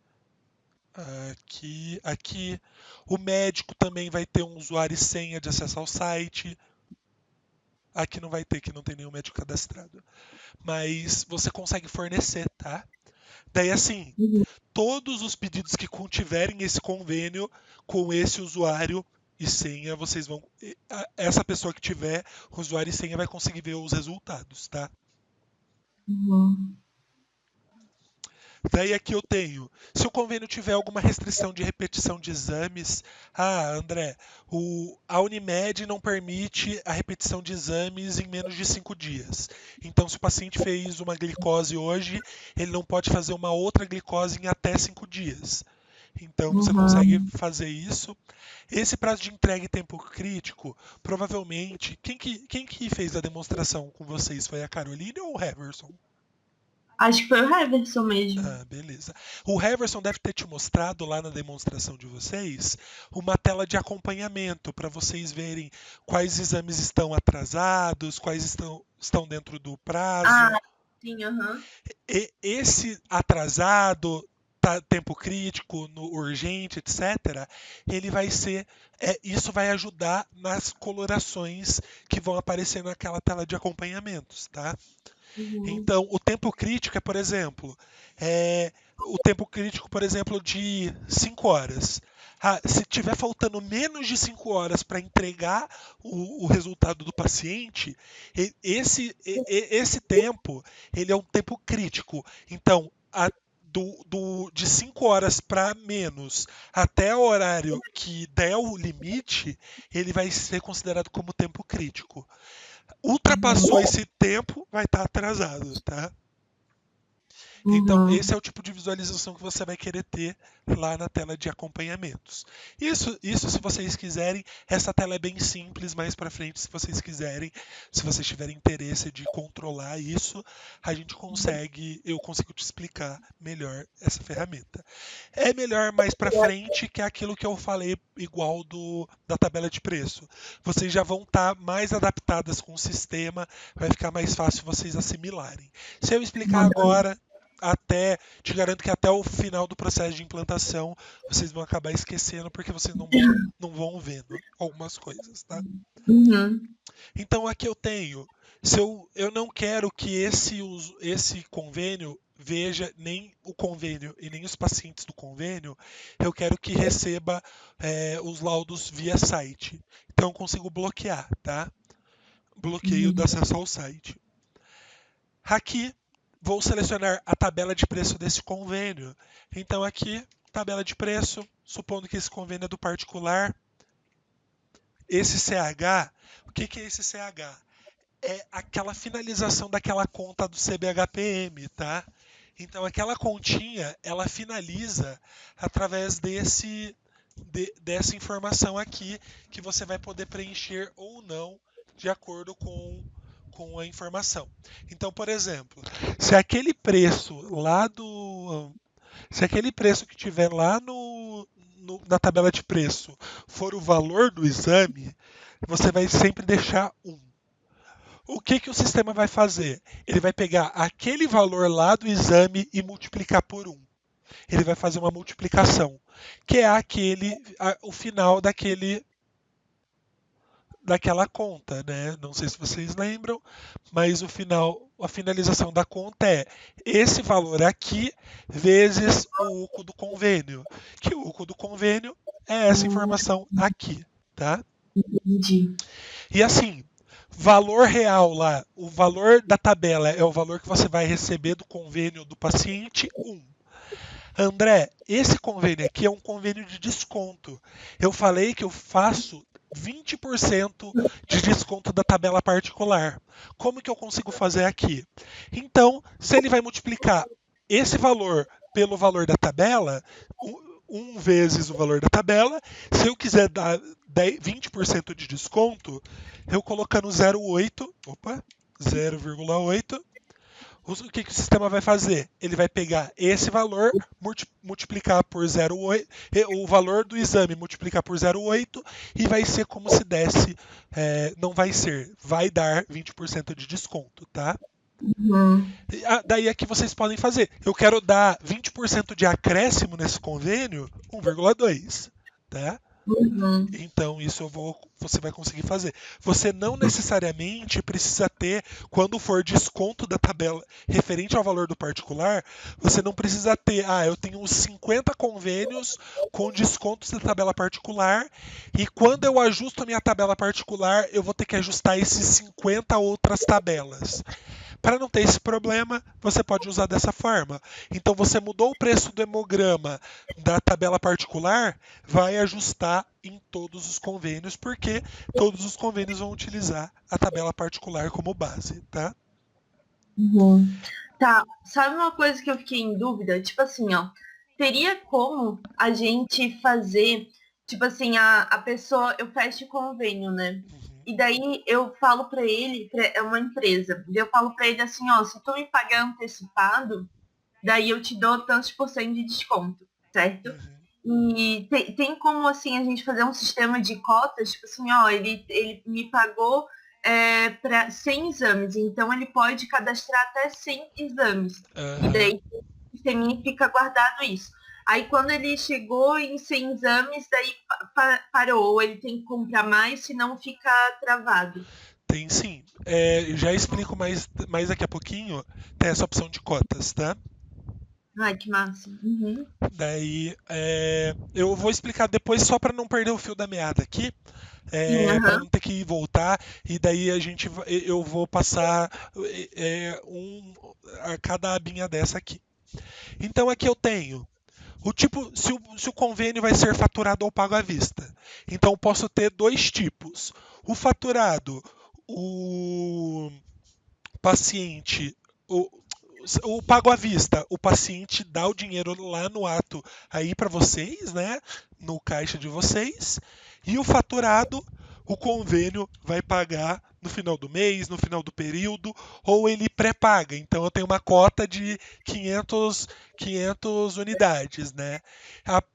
Aqui. O médico também vai ter um usuário e senha de acesso ao site. Aqui não vai ter, que não tem nenhum médico cadastrado. Mas você consegue fornecer, tá? Daí assim, Uhum. todos os pedidos que contiverem esse convênio com esse usuário e senha, vocês vão. Essa pessoa que tiver usuário e senha vai conseguir ver os resultados, tá? Uhum. Daí aqui eu tenho, se o convênio tiver alguma restrição de repetição de exames, André, a Unimed não permite a repetição de exames em menos de 5 dias. Então, se o paciente fez uma glicose hoje, ele não pode fazer uma outra glicose em até 5 dias. Então, você consegue Uhum. fazer isso. Esse prazo de entrega e tempo crítico, provavelmente, quem que fez a demonstração com vocês? Foi a Caroline ou o Heverson? Acho que foi o Heverson mesmo. Beleza. O Heverson deve ter te mostrado lá na demonstração de vocês uma tela de acompanhamento para vocês verem quais exames estão atrasados, quais estão dentro do Ah, prazo. sim, aham. Esse atrasado, tempo crítico, no urgente, etc., ele vai ser. Isso vai ajudar nas colorações que vão aparecer naquela tela de acompanhamentos, tá? Uhum. Então, o tempo crítico é, por exemplo, o tempo crítico, por exemplo, de 5 horas. Se tiver faltando menos de 5 horas para entregar o resultado do paciente, esse tempo ele é um tempo crítico. Então, de 5 horas para menos até o horário que der o limite, ele vai ser considerado como tempo crítico. Ultrapassou esse tempo, vai estar atrasado, tá? Então, esse Uhum. é o tipo de visualização que você vai querer ter lá na tela de acompanhamentos. Isso se vocês quiserem, essa tela é bem simples, mais para frente, se vocês quiserem, se vocês tiverem interesse de controlar isso, eu consigo te explicar melhor essa ferramenta. É melhor mais para frente que aquilo que eu falei igual da tabela de preço. Vocês já vão estar mais adaptadas com o sistema, vai ficar mais fácil vocês assimilarem. Se eu explicar agora, te garanto que até o final do processo de implantação vocês vão acabar esquecendo porque vocês não vão vendo algumas coisas, tá? Uhum. Então aqui eu tenho, se eu não quero que esse convênio veja nem o convênio e nem os pacientes do convênio, eu quero que receba os laudos via site. Então eu consigo bloquear, tá? Bloqueio do Uhum. acesso ao site. Aqui vou selecionar a tabela de preço desse convênio. Então aqui, tabela de preço, supondo que esse convênio é do particular. Esse CH, o que é esse CH? É aquela finalização daquela conta do CBHPM, tá? Então aquela continha, ela finaliza através dessa informação aqui que você vai poder preencher ou não de acordo com a informação. Então, por exemplo, se aquele preço lá do se aquele preço que tiver lá na tabela de preço for o valor do exame, você vai sempre deixar 1. o que o sistema vai fazer? Ele vai pegar aquele valor lá do exame e multiplicar por 1. Ele vai fazer uma multiplicação, que é o final daquela conta, né? Não sei se vocês lembram, mas a finalização da conta é esse valor aqui vezes o UCO do convênio, que o UCO do convênio é essa informação aqui, tá? Entendi. E assim, valor real lá, o valor da tabela é o valor que você vai receber do convênio do paciente 1. André, esse convênio aqui é um convênio de desconto. Eu falei que eu faço 20% de desconto da tabela particular. Como que eu consigo fazer aqui? Então, se ele vai multiplicar esse valor pelo valor da tabela, 1 vezes o valor da tabela, se eu quiser dar 20% de desconto, eu colocando 0,8, o que o sistema vai fazer? Ele vai pegar esse valor, multiplicar por 0,8, o valor do exame multiplicar por 0,8 e vai ser como se desse, não vai ser, vai dar 20% de desconto, tá? Daí é que vocês podem fazer. Eu quero dar 20% de acréscimo nesse convênio, 1,2, tá? Então, isso você vai conseguir fazer. Você não necessariamente precisa ter, quando for desconto da tabela referente ao valor do particular, você não precisa ter, eu tenho uns 50 convênios com descontos da tabela particular, e quando eu ajusto a minha tabela particular, eu vou ter que ajustar esses 50 outras tabelas. Para não ter esse problema, você pode usar dessa forma. Então, você mudou o preço do hemograma da tabela particular, vai ajustar em todos os convênios, porque todos os convênios vão utilizar a tabela particular como base, tá? Tá, sabe uma coisa que eu fiquei em dúvida? Tipo assim, teria como a gente fazer, tipo assim, a pessoa, eu fecho convênio, né? E daí eu falo pra ele, é uma empresa, eu falo pra ele assim, se tu me pagar antecipado, daí eu te dou tantos por cento de desconto, certo? E tem como, assim, a gente fazer um sistema de cotas, tipo assim, ele me pagou para 100 exames, então ele pode cadastrar até 100 exames. E daí o sisteminha fica guardado isso. Aí quando ele chegou em 100 exames, daí parou, ou ele tem que comprar mais, senão fica travado. Tem sim. Já explico mais daqui a pouquinho, tem essa opção de cotas, tá? Ai, que massa. Daí, eu vou explicar depois só para não perder o fio da meada aqui, para não ter que voltar, e daí eu vou passar a cada abinha dessa aqui. Então aqui eu tenho o tipo, se o convênio vai ser faturado ou pago à vista. Então eu posso ter dois tipos. O faturado, o paciente, o pago à vista, o paciente dá o dinheiro lá no ato aí para vocês, né, no caixa de vocês, e o faturado, o convênio vai pagar no final do mês, no final do período, ou ele pré-paga. Então eu tenho uma cota de 500 unidades, né?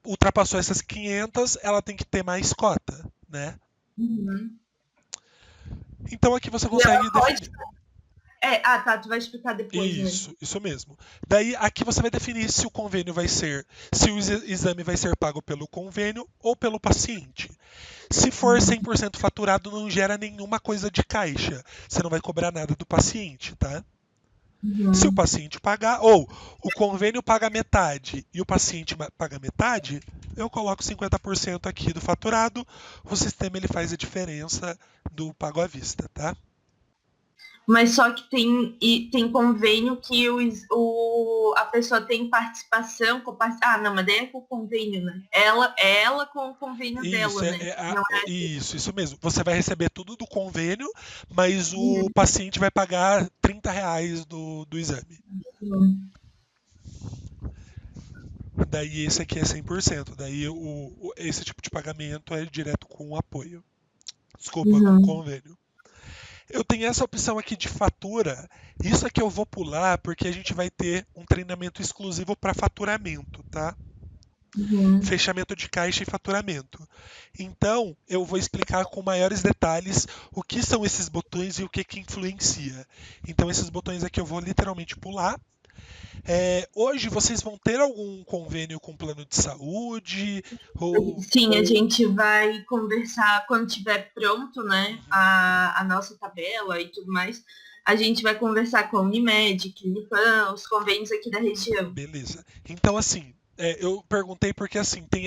Ultrapassou essas 500, ela tem que ter mais cota, né? Então aqui você consegue definir. Tá, tu vai explicar depois. Isso mesmo. Daí aqui você vai definir se o convênio vai ser, se o exame vai ser pago pelo convênio ou pelo paciente. Se for 100% faturado, não gera nenhuma coisa de caixa. Você não vai cobrar nada do paciente, tá? Se o paciente pagar, ou o convênio paga metade e o paciente paga metade, eu coloco 50% aqui do faturado, o sistema ele faz a diferença do pago à vista, tá? Mas só que tem convênio que a pessoa tem participação. Não, mas daí é com o convênio, né? Ela com o convênio dela, né? Isso mesmo. Você vai receber tudo do convênio, mas o paciente vai pagar R$30 do exame. Daí esse aqui é 100%. Daí esse tipo de pagamento é direto com o apoio. Desculpa, com o convênio. Eu tenho essa opção aqui de fatura. Isso aqui eu vou pular porque a gente vai ter um treinamento exclusivo para faturamento, tá? Fechamento de caixa e faturamento. Então, eu vou explicar com maiores detalhes o que são esses botões e o que influencia. Então, esses botões aqui eu vou literalmente pular. Hoje vocês vão ter algum convênio com plano de saúde? Sim, a gente vai conversar quando estiver pronto, né? A nossa tabela e tudo mais. A gente vai conversar com a Unimed, Clinipam, os convênios aqui da região. Beleza. Então, assim, eu perguntei porque, assim, tem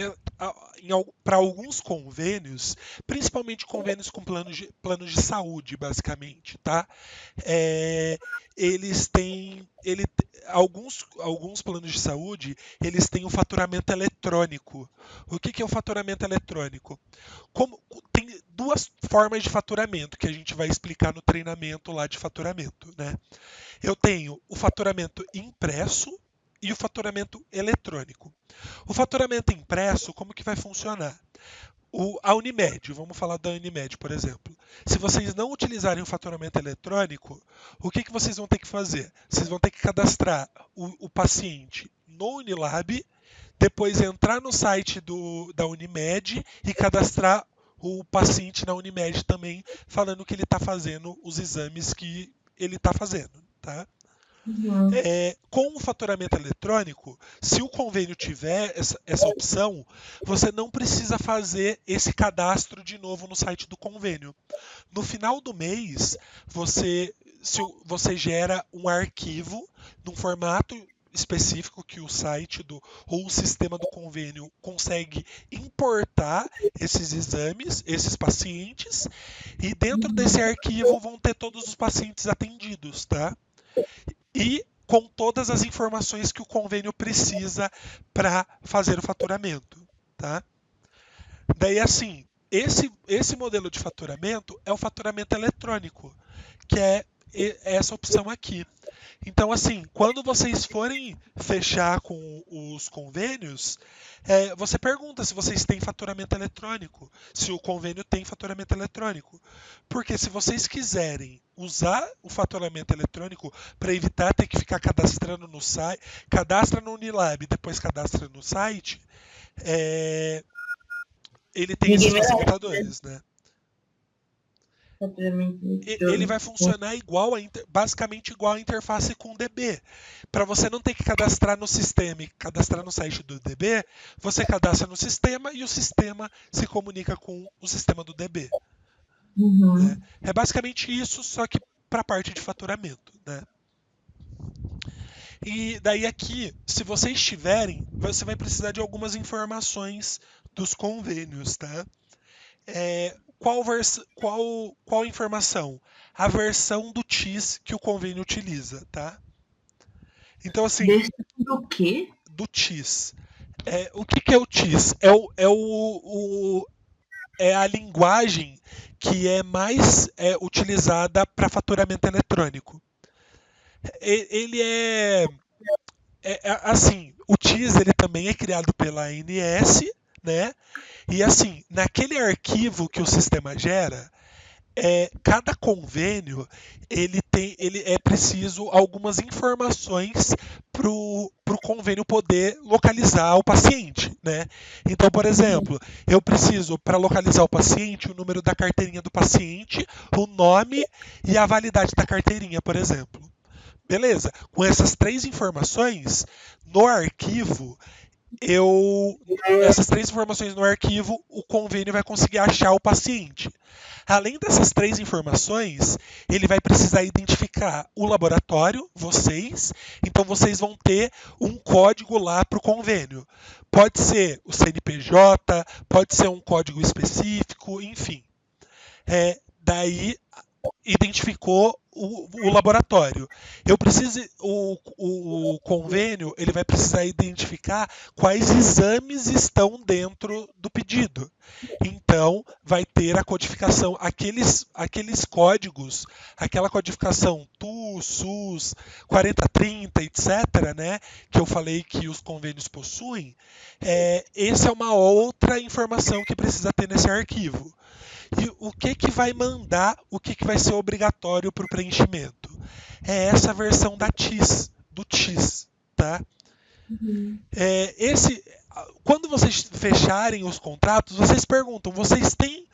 para alguns convênios, principalmente convênios com planos de saúde, basicamente, tá? Eles têm, alguns planos de saúde, eles têm o faturamento eletrônico. O que é o faturamento eletrônico? Tem duas formas de faturamento que a gente vai explicar no treinamento lá de faturamento, né? Eu tenho o faturamento impresso e o faturamento eletrônico. O faturamento impresso, como que vai funcionar? A Unimed, vamos falar da Unimed, por exemplo. Se vocês não utilizarem o faturamento eletrônico, o que vocês vão ter que fazer? Vocês vão ter que cadastrar o paciente no Unilab, depois entrar no site da Unimed e cadastrar o paciente na Unimed também, falando que ele está fazendo os exames que ele está fazendo, tá? Com o faturamento eletrônico, se o convênio tiver essa opção, você não precisa fazer esse cadastro de novo no site do convênio. No final do mês, você gera um arquivo num formato específico que o site ou o sistema do convênio consegue importar esses exames, esses pacientes, e dentro desse arquivo vão ter todos os pacientes atendidos, tá? E com todas as informações que o convênio precisa para fazer o faturamento, tá? Daí, assim, esse modelo de faturamento é o faturamento eletrônico, que é essa opção aqui. Então, assim, quando vocês forem fechar com os convênios, você pergunta se vocês têm faturamento eletrônico, se o convênio tem faturamento eletrônico. Porque se vocês quiserem usar o faturamento eletrônico para evitar ter que ficar cadastrando no site, cadastra no Unilab e depois cadastra no site, ele tem esses facilitadores, né? Ele vai funcionar basicamente igual a interface com o DB. Para você não ter que cadastrar no sistema e cadastrar no site do DB, você cadastra no sistema e o sistema se comunica com o sistema do DB. É basicamente isso, só que para a parte de faturamento, né? E daí aqui, se vocês tiverem, você vai precisar de algumas informações dos convênios, tá? Qual informação? A versão do TIS que o convênio utiliza, tá? Então, assim... Versão do quê? Do TIS. O que é o TIS? É a linguagem que é mais utilizada para faturamento eletrônico. Ele assim, o TIS ele também é criado pela ANS, né? E assim, naquele arquivo que o sistema gera, cada convênio ele é preciso algumas informações para o convênio poder localizar o paciente, né? Então, por exemplo, eu preciso, para localizar o paciente, o número da carteirinha do paciente, o nome e a validade da carteirinha, por exemplo. Beleza? Com essas 3 informações, no arquivo, essas 3 informações no arquivo, o convênio vai conseguir achar o paciente. Além dessas 3 informações, ele vai precisar identificar o laboratório, vocês, então vocês vão ter um código lá para o convênio. Pode ser o CNPJ, pode ser um código específico, enfim. Daí identificou o laboratório. O convênio ele vai precisar identificar quais exames estão dentro do pedido. Então, vai ter a codificação, aqueles códigos, aquela codificação TU, SUS, 4030, etc., né, que eu falei que os convênios possuem, essa é uma outra informação que precisa ter nesse arquivo. E o que vai mandar, o que vai ser obrigatório para o preenchimento? É essa versão do TIS, tá? quando vocês fecharem os contratos, vocês perguntam, vocês têm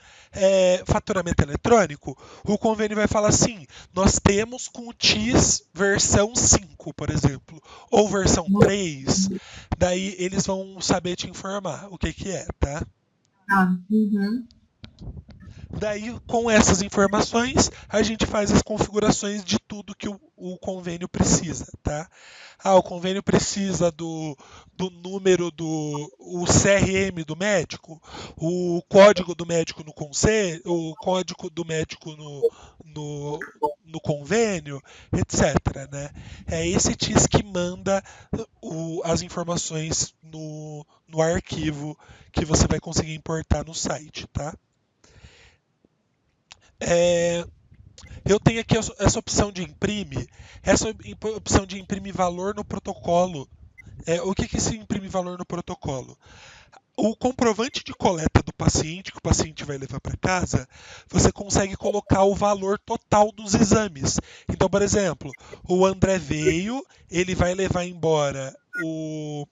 faturamento eletrônico? O convênio vai falar assim, nós temos com o TIS versão 5, por exemplo, ou versão 3. Daí eles vão saber te informar o que é, tá? Uhum. Daí, com essas informações, a gente faz as configurações de tudo que o convênio precisa, tá? O convênio precisa do número o CRM do médico, o código do médico no conselho, o código do médico no convênio, etc. Né? É esse TIS que manda as informações no arquivo que você vai conseguir importar no site, tá? Eu tenho aqui essa opção de imprime. Essa opção de imprime valor no protocolo. O que se imprime valor no protocolo? O comprovante de coleta do paciente, que o paciente vai levar para casa, você consegue colocar o valor total dos exames. Então, por exemplo, o André veio, ele vai levar embora o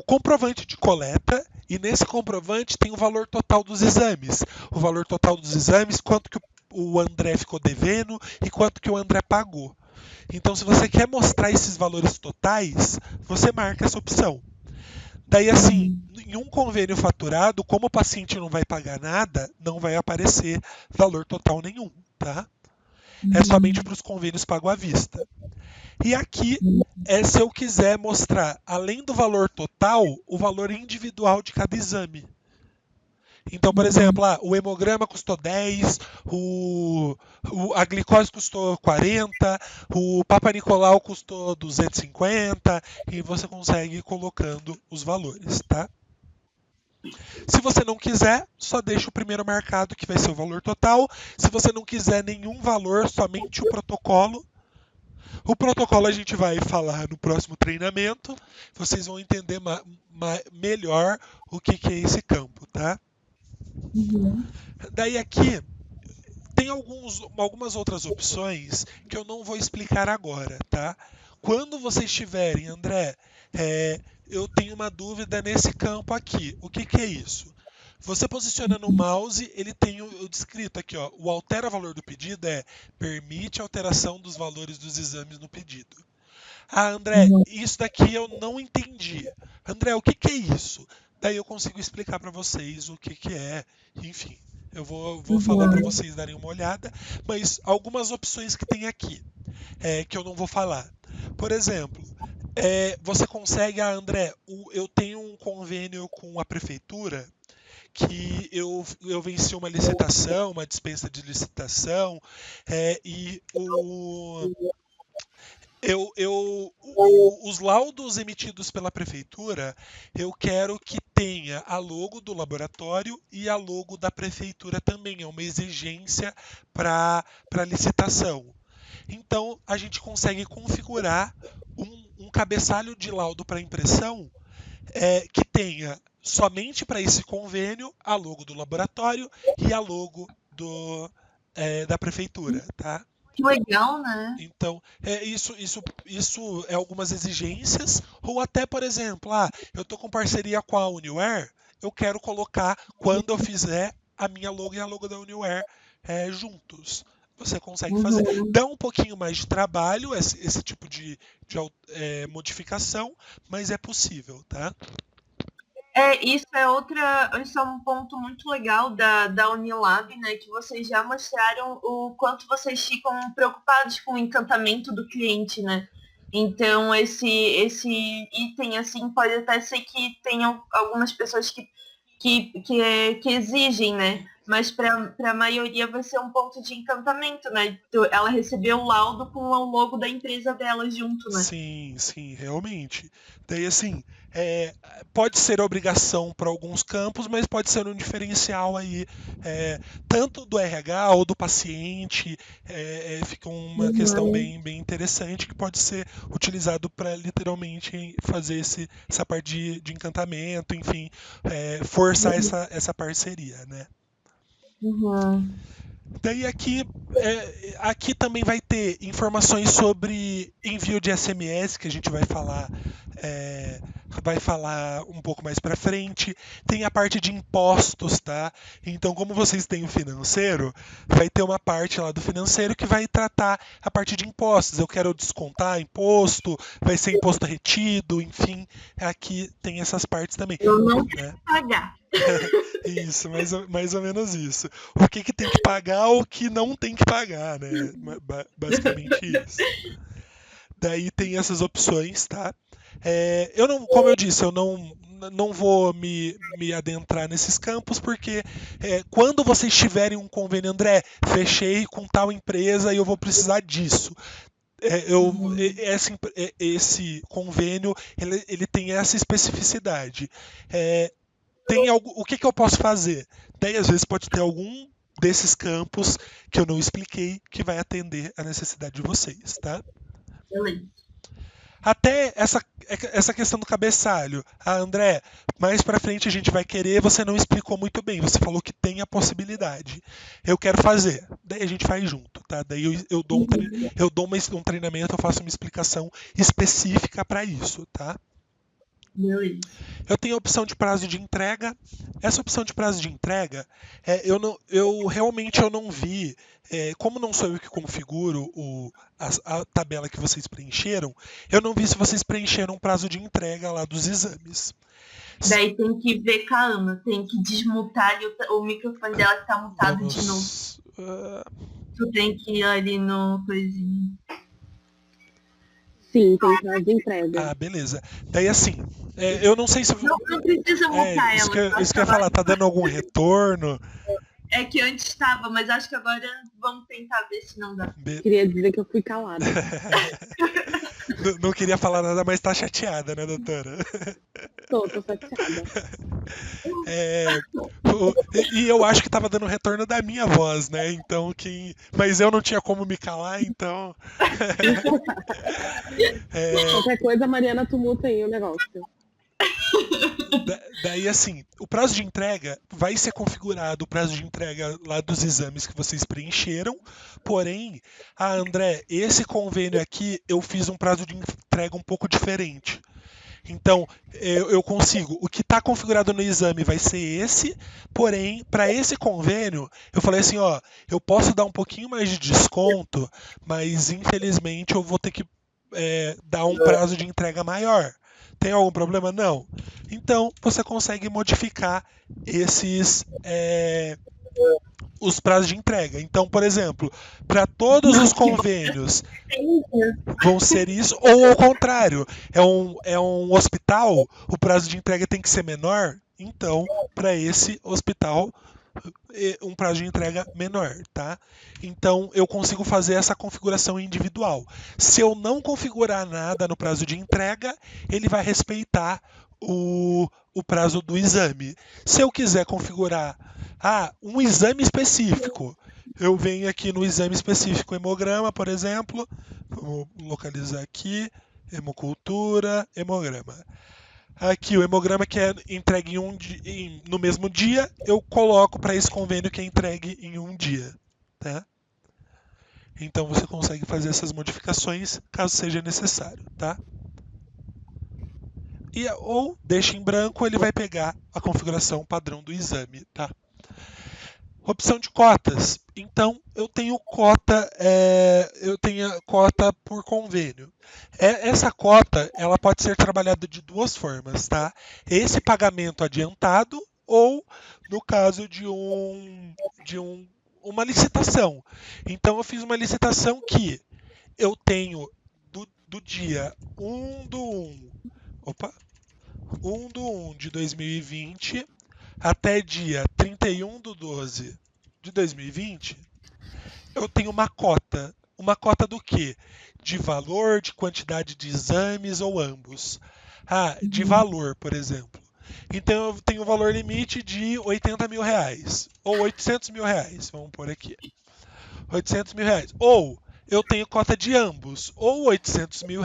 comprovante de coleta, e nesse comprovante tem o valor total dos exames. O valor total dos exames, quanto que o André ficou devendo e quanto que o André pagou. Então, se você quer mostrar esses valores totais, você marca essa opção. Daí, assim, em um convênio faturado, como o paciente não vai pagar nada, não vai aparecer valor total nenhum, tá? É somente para os convênios pago à vista. E aqui se eu quiser mostrar, além do valor total, o valor individual de cada exame. Então, por exemplo, o hemograma custou 10, a glicose custou 40, o Papa Nicolau custou 250, e você consegue ir colocando os valores, tá? Se você não quiser, só deixa o primeiro marcado, que vai ser o valor total. Se você não quiser nenhum valor, somente o protocolo. O protocolo a gente vai falar no próximo treinamento. Vocês vão entender melhor o que é esse campo, tá? Daí aqui tem algumas outras opções que eu não vou explicar agora, tá? Quando vocês tiverem, André, eu tenho uma dúvida nesse campo aqui. O que é isso? Você posicionando o mouse, ele tem o descrito aqui, ó. O altera valor do pedido permite alteração dos valores dos exames no pedido. André, isso daqui eu não entendi. André, o que é isso? Daí eu consigo explicar para vocês o que é, enfim. Eu vou falar para vocês darem uma olhada, mas algumas opções que tem aqui, que eu não vou falar. Por exemplo, você consegue, André, eu tenho um convênio com a prefeitura que eu venci uma licitação, uma dispensa de licitação, e os laudos emitidos pela prefeitura, eu quero que tenha a logo do laboratório e a logo da prefeitura também. É uma exigência para a licitação. Então, a gente consegue configurar um cabeçalho de laudo para impressão que tenha somente para esse convênio a logo do laboratório e a logo da prefeitura, tá? Que legal, né? Então, isso é algumas exigências, ou até, por exemplo, eu estou com parceria com a Uniware, eu quero colocar, quando eu fizer, a minha logo e a logo da Uniware juntos. Você consegue fazer. Dá um pouquinho mais de trabalho esse tipo de modificação, mas é possível, tá? Isso é um ponto muito legal da Unilab, né? Que vocês já mostraram o quanto vocês ficam preocupados com o encantamento do cliente, né? Então esse item assim pode até ser que tenham algumas pessoas que exigem, né? Mas para a maioria vai ser um ponto de encantamento, né? Ela recebeu o laudo com o logo da empresa dela junto, né? Sim, realmente. Daí, assim, pode ser obrigação para alguns campos, mas pode ser um diferencial aí, tanto do RH ou do paciente, fica uma questão bem interessante que pode ser utilizado para literalmente fazer essa parte de encantamento, enfim, forçar essa parceria, né? Daí aqui também vai ter informações sobre envio de SMS, que a gente vai falar um pouco mais para frente. Tem a parte de impostos, tá? Então, como vocês têm o financeiro, vai ter uma parte lá do financeiro que vai tratar a parte de impostos. Eu quero descontar imposto, vai ser imposto retido, enfim, aqui tem essas partes também. Eu não né? quero pagar. Isso, mais ou menos isso. O que tem que pagar ou o que não tem que pagar, né? Basicamente isso. Daí tem essas opções, tá? Como eu disse, eu não vou me adentrar nesses campos, porque quando vocês tiverem um convênio, André, fechei com tal empresa e eu vou precisar disso. Esse convênio, ele tem essa especificidade. O que eu posso fazer? Daí, às vezes, pode ter algum desses campos que eu não expliquei que vai atender a necessidade de vocês, tá? Beleza. Até essa questão do cabeçalho. André, mais pra frente a gente vai querer, você não explicou muito bem. Você falou que tem a possibilidade. Eu quero fazer. Daí a gente faz junto, tá? Daí eu dou um treinamento, eu faço uma explicação específica para isso, tá? Beleza. Eu tenho a opção de prazo de entrega. Essa opção de prazo de entrega, eu realmente não vi. Como não sou eu que configuro a tabela que vocês preencheram, eu não vi se vocês preencheram o prazo de entrega lá dos exames. Daí tem que ver com a Ana, tem que desmutar ali o microfone dela que tá mutado de novo. Tu tem que ir ali no coisinho. Sim, tem prazo de entrega. Beleza. Daí assim, eu não sei se... Não precisa mutar isso ela. isso que eu ia falar, tá dando algum retorno? É que antes estava, mas acho que agora vamos tentar ver se não dá. Queria dizer que eu fui calada. Não queria falar nada, mas tá chateada, né, doutora? Tô chateada. E eu acho que tava dando retorno da minha voz, né? Então, mas eu não tinha como me calar, então... Qualquer coisa, a Mariana tumulta aí o negócio. Daí, assim, o prazo de entrega vai ser configurado, o prazo de entrega lá dos exames que vocês preencheram, porém, André, esse convênio aqui, eu fiz um prazo de entrega um pouco diferente. Então, eu consigo, o que está configurado no exame vai ser esse, porém, para esse convênio, eu falei assim, eu posso dar um pouquinho mais de desconto, mas infelizmente eu vou ter que dar um prazo de entrega maior. Tem algum problema? Não. Então, você consegue modificar os prazos de entrega. Então, por exemplo, para todos os convênios vão ser isso, ou ao contrário, é um hospital, o prazo de entrega tem que ser menor, então, para esse hospital, um prazo de entrega menor, tá? Então, eu consigo fazer essa configuração individual. Se eu não configurar nada no prazo de entrega, ele vai respeitar o prazo do exame. Se eu quiser configurar um exame específico, eu venho aqui no exame específico hemograma, por exemplo, vamos localizar aqui, hemocultura, hemograma. Aqui o hemograma que é entregue no mesmo dia, eu coloco para esse convênio que é entregue em um dia, tá? Então você consegue fazer essas modificações caso seja necessário, tá? Ou deixa em branco, ele vai pegar a configuração padrão do exame, tá? Opção de cotas. Então, eu tenho cota por convênio. Essa cota, ela pode ser trabalhada de duas formas, tá? Esse pagamento adiantado ou no caso de uma licitação. Então, eu fiz uma licitação que eu tenho do dia 1/1 de 2020 até dia 31/12 de 2020, eu tenho uma cota. Uma cota do quê? De valor, de quantidade de exames ou ambos? De valor, por exemplo. Então eu tenho um valor limite de R$80 mil, ou R$800 mil, vamos pôr aqui. R$800 mil. Ou eu tenho cota de ambos, ou R$800 mil,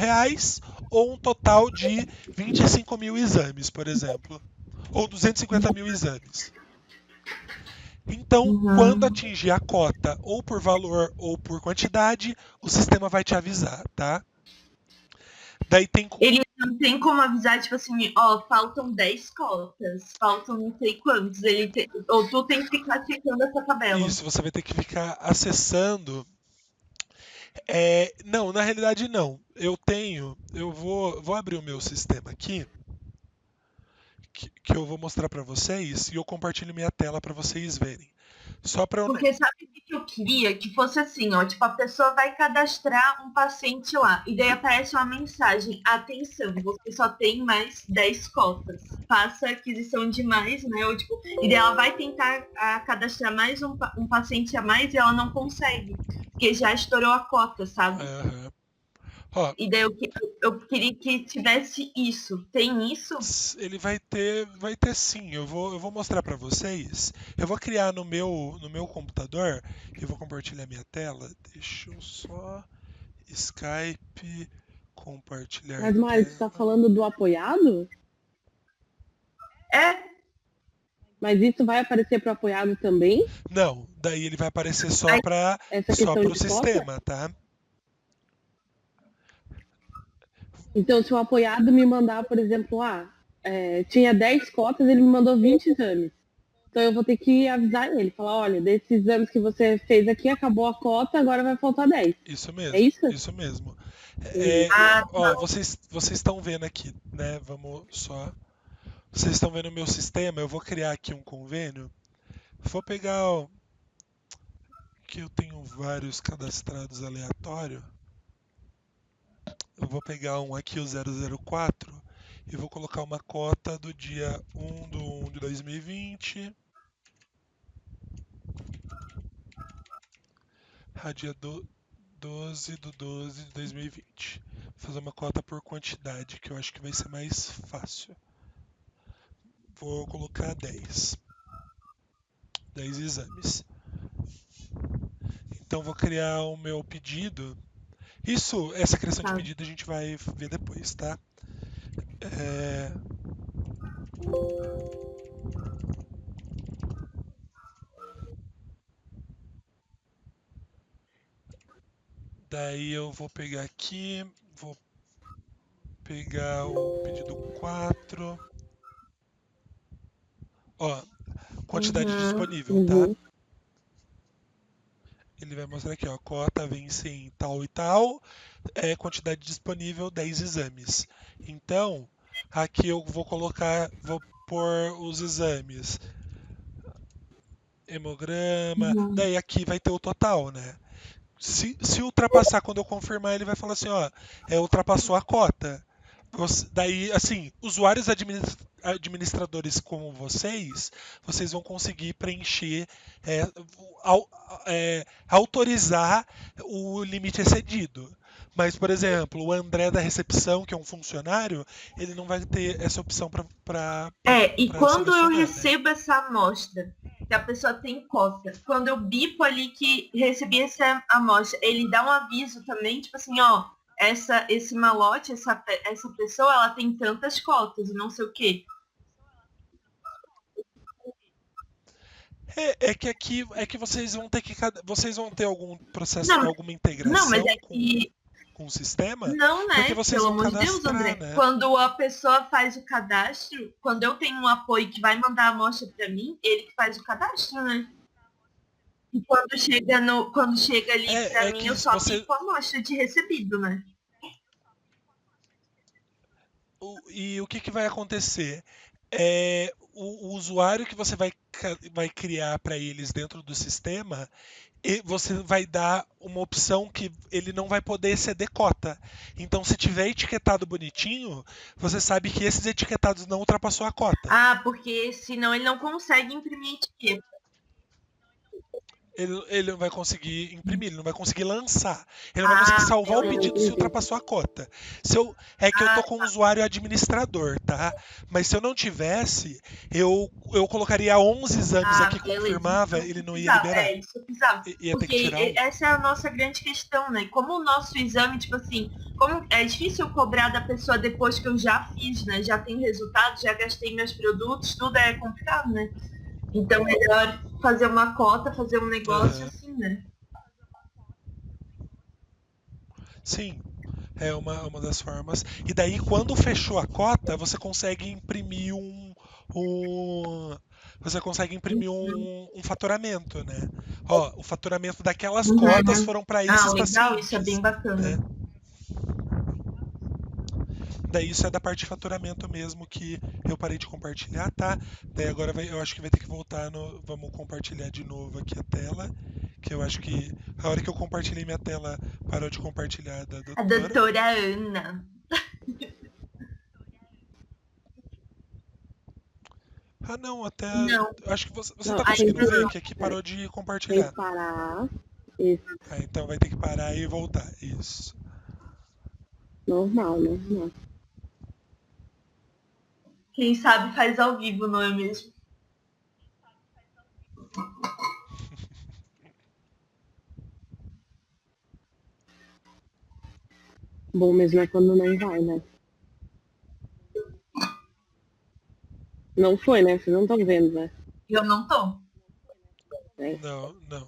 ou um total de 25 mil exames, por exemplo. Ou 250 mil exames. Então, quando atingir a cota, ou por valor ou por quantidade, o sistema vai te avisar, tá? Daí tem Ele não tem como avisar, tipo assim, ó, faltam 10 cotas, faltam não sei quantos. Ou tu tem que ficar checando essa tabela. isso, você vai ter que ficar acessando. Não, na realidade não. Eu vou abrir o meu sistema aqui, que eu vou mostrar para vocês e eu compartilho minha tela para vocês verem. Só para eu não. Porque sabe o que eu queria? Que fosse assim, ó, tipo, a pessoa vai cadastrar um paciente lá, e daí aparece uma mensagem, atenção, você só tem mais 10 cotas. Faça aquisição de mais, né? Ou, tipo, e daí ela vai tentar cadastrar mais um paciente a mais e ela não consegue, porque já estourou a cota, sabe? Aham. Ó, E daí eu queria que tivesse isso. Tem isso? ele vai ter sim. Eu vou mostrar para vocês. Eu vou criar no meu computador. Eu vou compartilhar minha tela. Deixa eu só Skype compartilhar Mas, Mário, você está tela. falando do apoiado? É, Mas isso vai aparecer para o apoiado também? Não, daí ele vai aparecer só Aí, para Essa questão o de sistema, tá? Então, se o apoiado me mandar, por exemplo, tinha 10 cotas, ele me mandou 20 exames. Então, eu vou ter que avisar ele, falar, olha, desses exames que você fez aqui, acabou a cota, agora vai faltar 10. Isso mesmo. É isso? Isso mesmo. tá. Vocês estão vendo aqui, né? Vamos só. Vocês estão vendo o meu sistema? Eu vou criar aqui um convênio. Vou pegar que eu tenho vários cadastrados aleatório. Eu vou pegar um aqui, o 004, e vou colocar uma cota do dia 1/1 de 2020. A dia 12/12 de 2020. Vou fazer uma cota por quantidade, que eu acho que vai ser mais fácil. Vou colocar 10 exames. Então vou criar o meu pedido. Essa criação de pedido a gente vai ver depois, tá? Daí eu vou pegar aqui, vou pegar o pedido 4. Ó, quantidade disponível, tá? Ele vai mostrar aqui, ó, cota vence em tal e tal, quantidade disponível 10 exames. Então, aqui eu vou pôr os exames. Hemograma, daí aqui vai ter o total, né? Se ultrapassar, quando eu confirmar, ele vai falar assim, ó, ultrapassou a cota. Daí, assim, usuários administradores como vocês vão conseguir preencher, autorizar o limite excedido. Mas, por exemplo, o André da recepção, que é um funcionário, ele não vai ter essa opção para e quando eu né? recebo essa amostra, que a pessoa tem cota, quando eu bipo ali que recebi essa amostra, ele dá um aviso também, tipo assim, ó, esse malote, essa pessoa, ela tem tantas cotas e não sei o quê. Que aqui vocês vão ter algum processo, alguma integração com o sistema? Não, né? Porque vocês Pelo vão amor de Deus, André. né? Quando a pessoa faz o cadastro, quando eu tenho um apoio que vai mandar a amostra para mim, ele que faz o cadastro, né? E quando chega ali para mim, eu só fico a amostra de recebido, né? E o que vai acontecer? O usuário que você vai criar para eles dentro do sistema, e você vai dar uma opção que ele não vai poder exceder cota. Então, se tiver etiquetado bonitinho, você sabe que esses etiquetados não ultrapassou a cota. Porque senão ele não consegue imprimir etiqueta. Ele não vai conseguir imprimir, ele não vai conseguir lançar. Ele não vai conseguir salvar o pedido se ultrapassou a cota. Eu tô com um usuário administrador, tá? Mas se eu não tivesse, eu colocaria 11 exames aqui, confirmava, ele não ia liberar. Isso eu precisava. Porque essa é a nossa grande questão, né? Como o nosso exame, tipo assim, como é difícil cobrar da pessoa depois que eu já fiz, né? Já tenho resultado, já gastei meus produtos, tudo é complicado, né? Então, melhor fazer uma cota, fazer um negócio Aham. assim, né? Sim, é uma das formas. E daí, quando fechou a cota, você consegue imprimir um você consegue imprimir um faturamento, né? Ó, o faturamento daquelas cotas Uhum. foram para Ah, esses legal, isso é bem pacientes, né? bacana. Daí isso é da parte de faturamento mesmo que eu parei de compartilhar, tá? Daí agora eu acho que vai ter que voltar no. Vamos compartilhar de novo aqui a tela. Que eu acho que a hora que eu compartilhei minha tela parou de compartilhar da A doutora. doutora Ana. Ah não, até. Não, Acho que você Não, tá tem conseguindo que, ver que aqui é, parou de tem que compartilhar. parar. Isso, Ah, então vai ter que parar e voltar. Isso. normal, normal. quem sabe faz ao vivo, não é mesmo? Bom mesmo é quando não vai, né? Não foi, né? Vocês não estão vendo, né? Eu não tô. É. Não, não.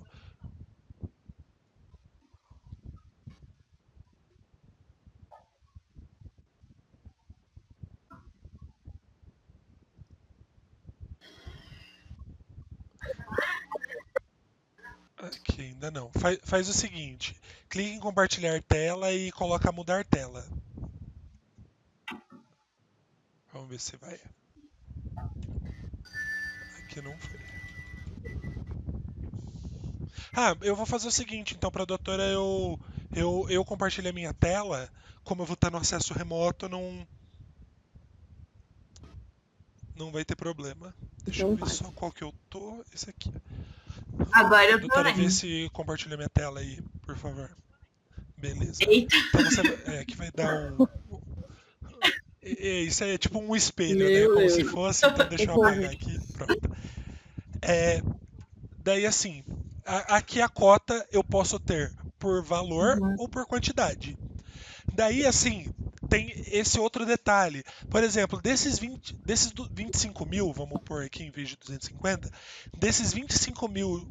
Aqui ainda não. Faz o seguinte: clique em compartilhar tela e coloca mudar tela. Vamos ver se vai. Aqui não foi. Ah, eu vou fazer o seguinte, então, para a doutora eu compartilho a minha tela, como eu vou estar no acesso remoto, não vai ter problema. Deixa eu Então ver vai. só qual que eu tô. Esse aqui. Agora eu tô Doutora, vê vendo. se compartilha minha tela aí, por favor. Beleza. Eita, Então você aqui vai dar um. Isso aí é tipo um espelho, né? Meu Como se Deus. fosse. Então deixa eu Socorro. apagar aqui. Pronto. É, daí assim, aqui a cota eu posso ter por valor uhum. ou por quantidade. Daí, assim, tem esse outro detalhe. Por exemplo, desses 25 mil, vamos pôr aqui em vez de 250, desses 25 mil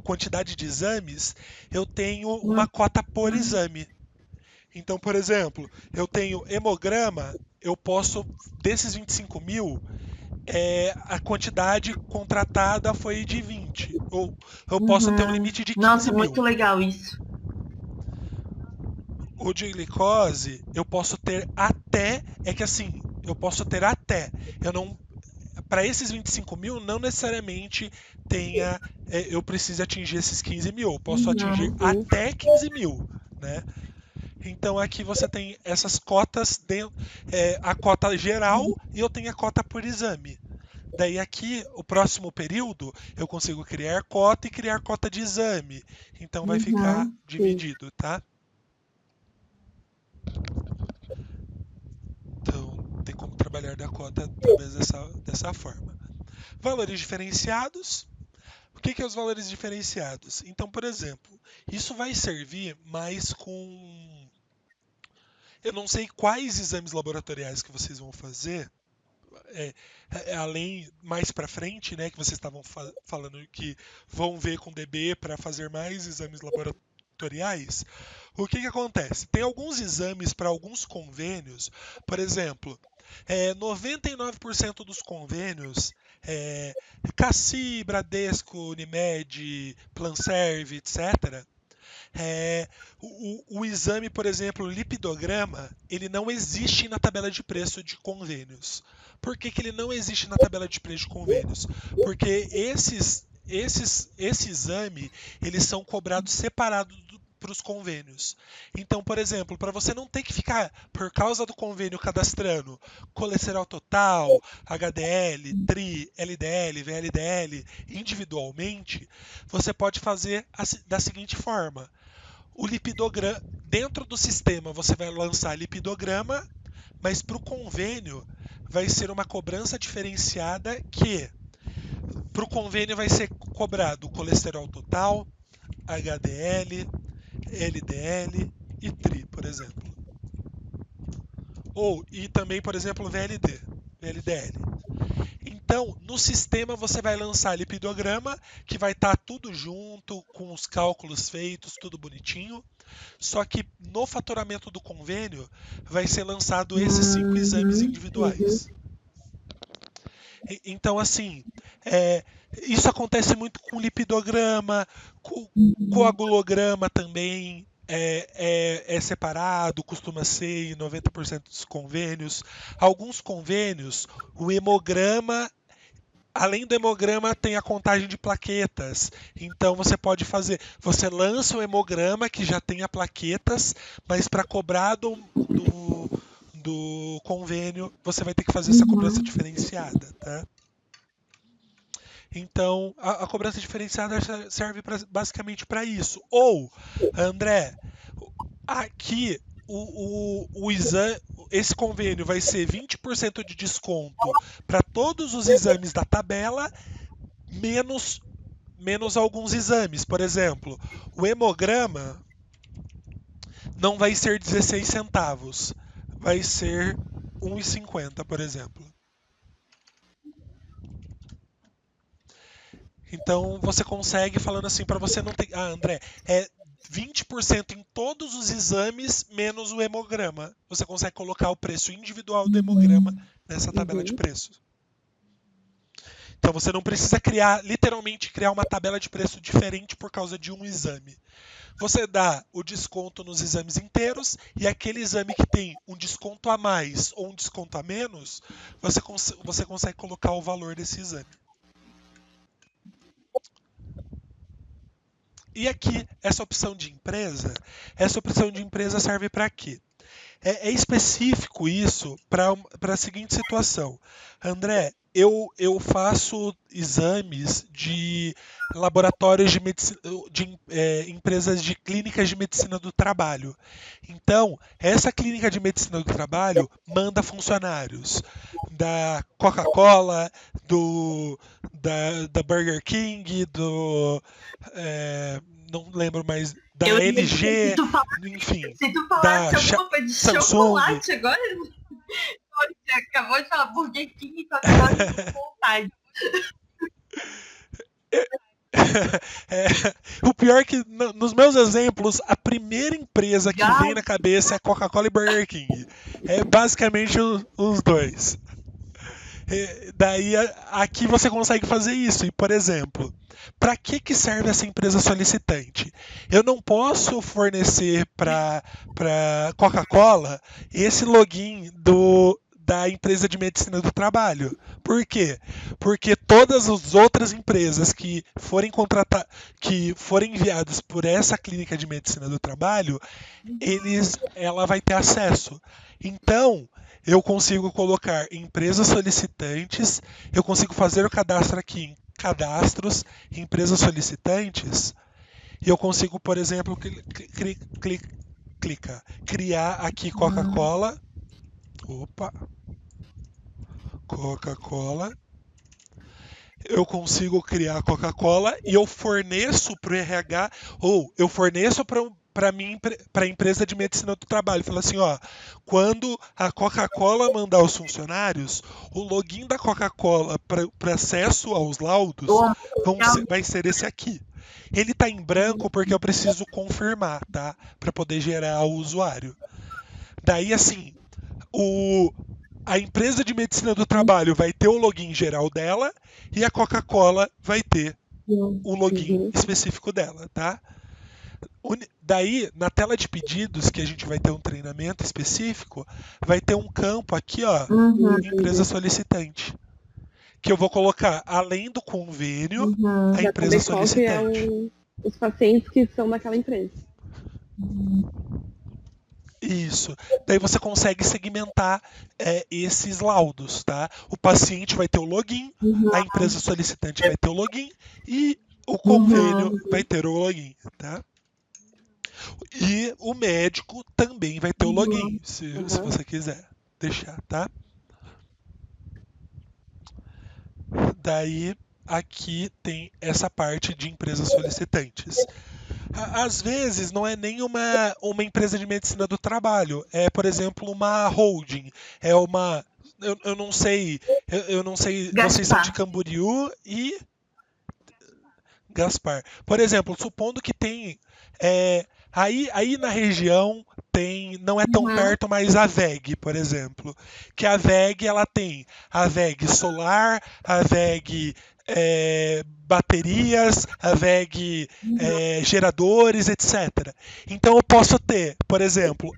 quantidade de exames, eu tenho uma cota por exame. Então, por exemplo, eu tenho hemograma, eu posso, desses 25 mil, a quantidade contratada foi de 20. Ou eu posso ter um Uhum. limite de 15 Nossa, muito mil. legal isso. O de glicose, eu posso ter até. É que assim, eu posso ter até. Eu não. Para esses 25 mil, não necessariamente tenha. Eu preciso atingir esses 15 mil. Eu posso atingir Uhum. Sim. até 15 mil. Né? Então aqui você tem essas cotas, a cota geral e eu tenho a cota por exame. Daí aqui, o próximo período, eu consigo criar cota e criar cota de exame. Então vai ficar Uhum. Sim. dividido, tá? Então, tem como trabalhar da cota através dessa forma. Valores diferenciados. O que é os valores diferenciados? Então, por exemplo, isso vai servir mais com. Eu não sei quais exames laboratoriais que vocês vão fazer, é, além mais para frente, né, que vocês estavam falando que vão ver com DB para fazer mais exames laboratoriais. O que acontece? Tem alguns exames para alguns convênios, por exemplo, 99% dos convênios, Cassi, Bradesco, Unimed, Planserve, etc. O exame, por exemplo, o lipidograma, ele não existe na tabela de preço de convênios. Por que ele não existe na tabela de preço de convênios? Porque esse exame, eles são cobrados separados para os convênios. Então, por exemplo, para você não ter que ficar, por causa do convênio, cadastrando colesterol total, HDL, TRI, LDL, VLDL individualmente, você pode fazer da seguinte forma: o lipidograma, dentro do sistema você vai lançar lipidograma, mas para o convênio vai ser uma cobrança diferenciada que para o convênio vai ser cobrado o colesterol total, HDL, LDL e TRI, por exemplo. E também, por exemplo, VLDL. Então, no sistema você vai lançar lipidograma, que vai estar tudo junto, com os cálculos feitos, tudo bonitinho. Só que no faturamento do convênio vai ser lançado esses 5 exames individuais. Então, assim, isso acontece muito com lipidograma, coagulograma também é separado, costuma ser em 90% dos convênios. Alguns convênios, o hemograma, além do hemograma, tem a contagem de plaquetas. Então você pode fazer, você lança o hemograma que já tenha plaquetas, mas para cobrar do convênio, você vai ter que fazer essa cobrança diferenciada, tá? Então, a cobrança diferenciada serve basicamente para isso. Ou, André, aqui esse convênio vai ser 20% de desconto para todos os exames da tabela, menos alguns exames. Por exemplo, o hemograma não vai ser 16 centavos, vai ser 1,50, por exemplo. Então você consegue, falando assim, para você não ter. André, é 20% em todos os exames menos o hemograma. Você consegue colocar o preço individual do hemograma nessa tabela de preços. Então você não precisa literalmente criar uma tabela de preço diferente por causa de um exame. Você dá o desconto nos exames inteiros e aquele exame que tem um desconto a mais ou um desconto a menos, você consegue colocar o valor desse exame. E aqui, essa opção de empresa serve para quê? É específico isso para a seguinte situação. André, eu faço exames de laboratórios de medicina, empresas de clínicas de medicina do trabalho. Então, essa clínica de medicina do trabalho manda funcionários da Coca-Cola, da Burger King, não lembro mais, da LG, enfim, se tu falasse alguma coisa de chocolate agora, você acabou de falar Burger King e Coca-Cola com vontade. O pior é que nos meus exemplos, a primeira empresa que vem na cabeça é Coca-Cola e Burger King. É basicamente os dois. Daí aqui você consegue fazer isso. E, por exemplo, para que serve essa empresa solicitante? Eu não posso fornecer para Coca-Cola esse login da empresa de medicina do trabalho. Por quê? Porque todas as outras empresas que forem enviadas por essa clínica de medicina do trabalho, ela vai ter acesso. Então, eu consigo colocar empresas solicitantes, eu consigo fazer o cadastro aqui em cadastros, empresas solicitantes, e eu consigo, por exemplo, criar aqui Coca-Cola. Coca-Cola. Eu consigo criar Coca-Cola e eu forneço para o RH, ou eu forneço para a empresa de medicina do trabalho. Fala assim, quando a Coca-Cola mandar os funcionários, o login da Coca-Cola para acesso aos laudos vai ser esse aqui. Ele está em branco porque eu preciso confirmar, tá? Para poder gerar o usuário. Daí, assim, a empresa de medicina do trabalho vai ter o login geral dela e a Coca-Cola vai ter o login específico dela, tá? Daí, na tela de pedidos, que a gente vai ter um treinamento específico, vai ter um campo aqui, empresa solicitante. Que eu vou colocar, além do convênio, a empresa solicitante. Qual que é os pacientes que são daquela empresa. Isso. Daí você consegue segmentar esses laudos, tá? O paciente vai ter o login, a empresa solicitante vai ter o login e o convênio vai ter o login, tá? E o médico também vai ter o login, se você quiser deixar, tá? Daí, aqui tem essa parte de empresas solicitantes. Às vezes, não é nem uma empresa de medicina do trabalho. É, por exemplo, uma holding. eu não sei. Eu não sei. Gaspar. Vocês são de Camboriú e Gaspar. Por exemplo, supondo que tem. Aí na região tem. Não é tão perto, mas a VEG, por exemplo. Que a VEG ela tem a VEG solar, a VEG baterias, a VEG geradores, etc. Então eu posso ter, por exemplo,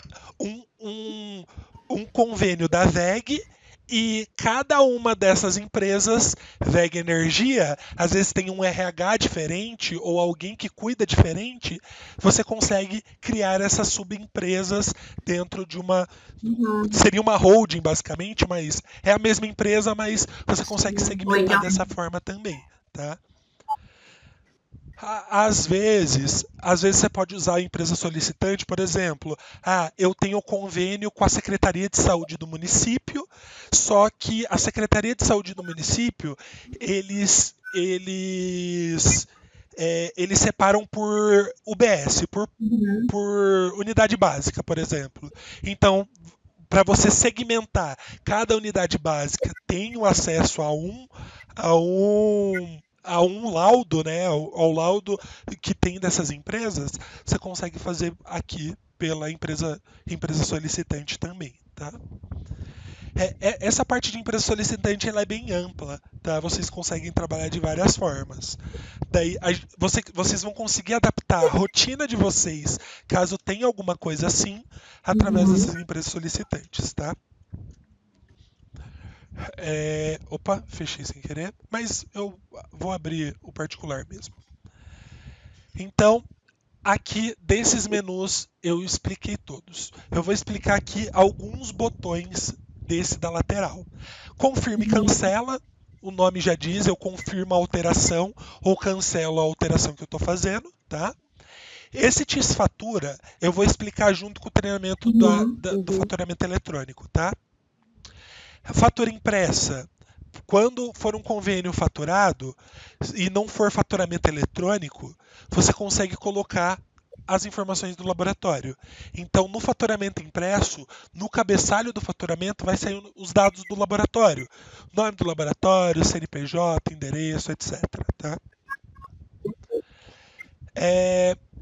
um convênio da VEG e cada uma dessas empresas, VEG Energia, às vezes tem um RH diferente ou alguém que cuida diferente, você consegue criar essas subempresas dentro de uma... Seria uma holding, basicamente, mas é a mesma empresa, mas você consegue segmentar Legal. dessa forma também, tá? Às vezes você pode usar a empresa solicitante, por exemplo, eu tenho convênio com a Secretaria de Saúde do município, só que a Secretaria de Saúde do município, eles separam por UBS, por unidade básica, por exemplo. Então, para você segmentar, cada unidade básica tem o acesso a um laudo, né, ao laudo que tem dessas empresas, você consegue fazer aqui pela empresa solicitante também, tá? Essa parte de empresa solicitante ela é bem ampla, tá? Vocês conseguem trabalhar de várias formas. Daí vocês vão conseguir adaptar a rotina de vocês, caso tenha alguma coisa assim, através dessas empresas solicitantes, tá? Opa, fechei sem querer, mas eu vou abrir o particular mesmo. Então, aqui desses menus eu expliquei todos. Eu vou explicar aqui alguns botões desse da lateral. Confirme e cancela. O nome já diz, eu confirmo a alteração ou cancelo a alteração que eu estou fazendo, tá? Esse TIS fatura eu vou explicar junto com o treinamento do faturamento eletrônico, tá? Fatura impressa. Quando for um convênio faturado e não for faturamento eletrônico, você consegue colocar as informações do laboratório. Então, no faturamento impresso, no cabeçalho do faturamento vai sair os dados do laboratório. Nome do laboratório, CNPJ, endereço, etc. Tá?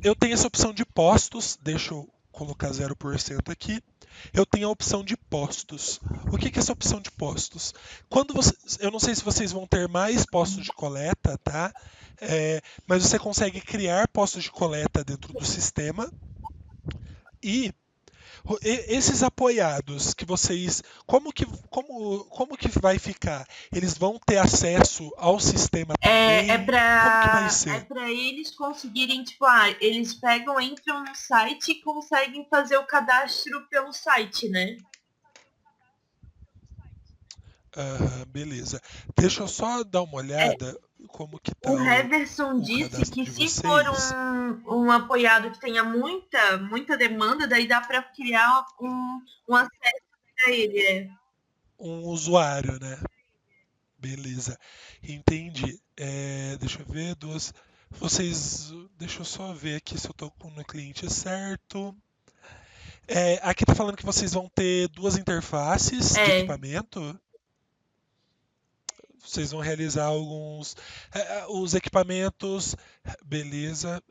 Eu tenho essa opção de postos, deixa eu colocar 0% aqui. Eu tenho a opção de postos. O que é essa opção de postos? Eu não sei se vocês vão ter mais postos de coleta, tá? Mas você consegue criar postos de coleta dentro do sistema e esses apoiados que vocês, como que vai ficar? Eles vão ter acesso ao sistema também? Como que vai ser? É para eles conseguirem, tipo, eles entram no site e conseguem fazer o cadastro pelo site, né? Beleza. Deixa eu só dar uma olhada como que tá o Heverson disse que se for um apoiado que tenha muita demanda, daí dá para criar um acesso para ele. Um usuário, né? Beleza. Entendi. Deixa eu ver, deixa eu só ver aqui se eu estou no cliente certo. Aqui tá falando que vocês vão ter 2 interfaces de equipamento. Vocês vão realizar alguns os equipamentos, beleza,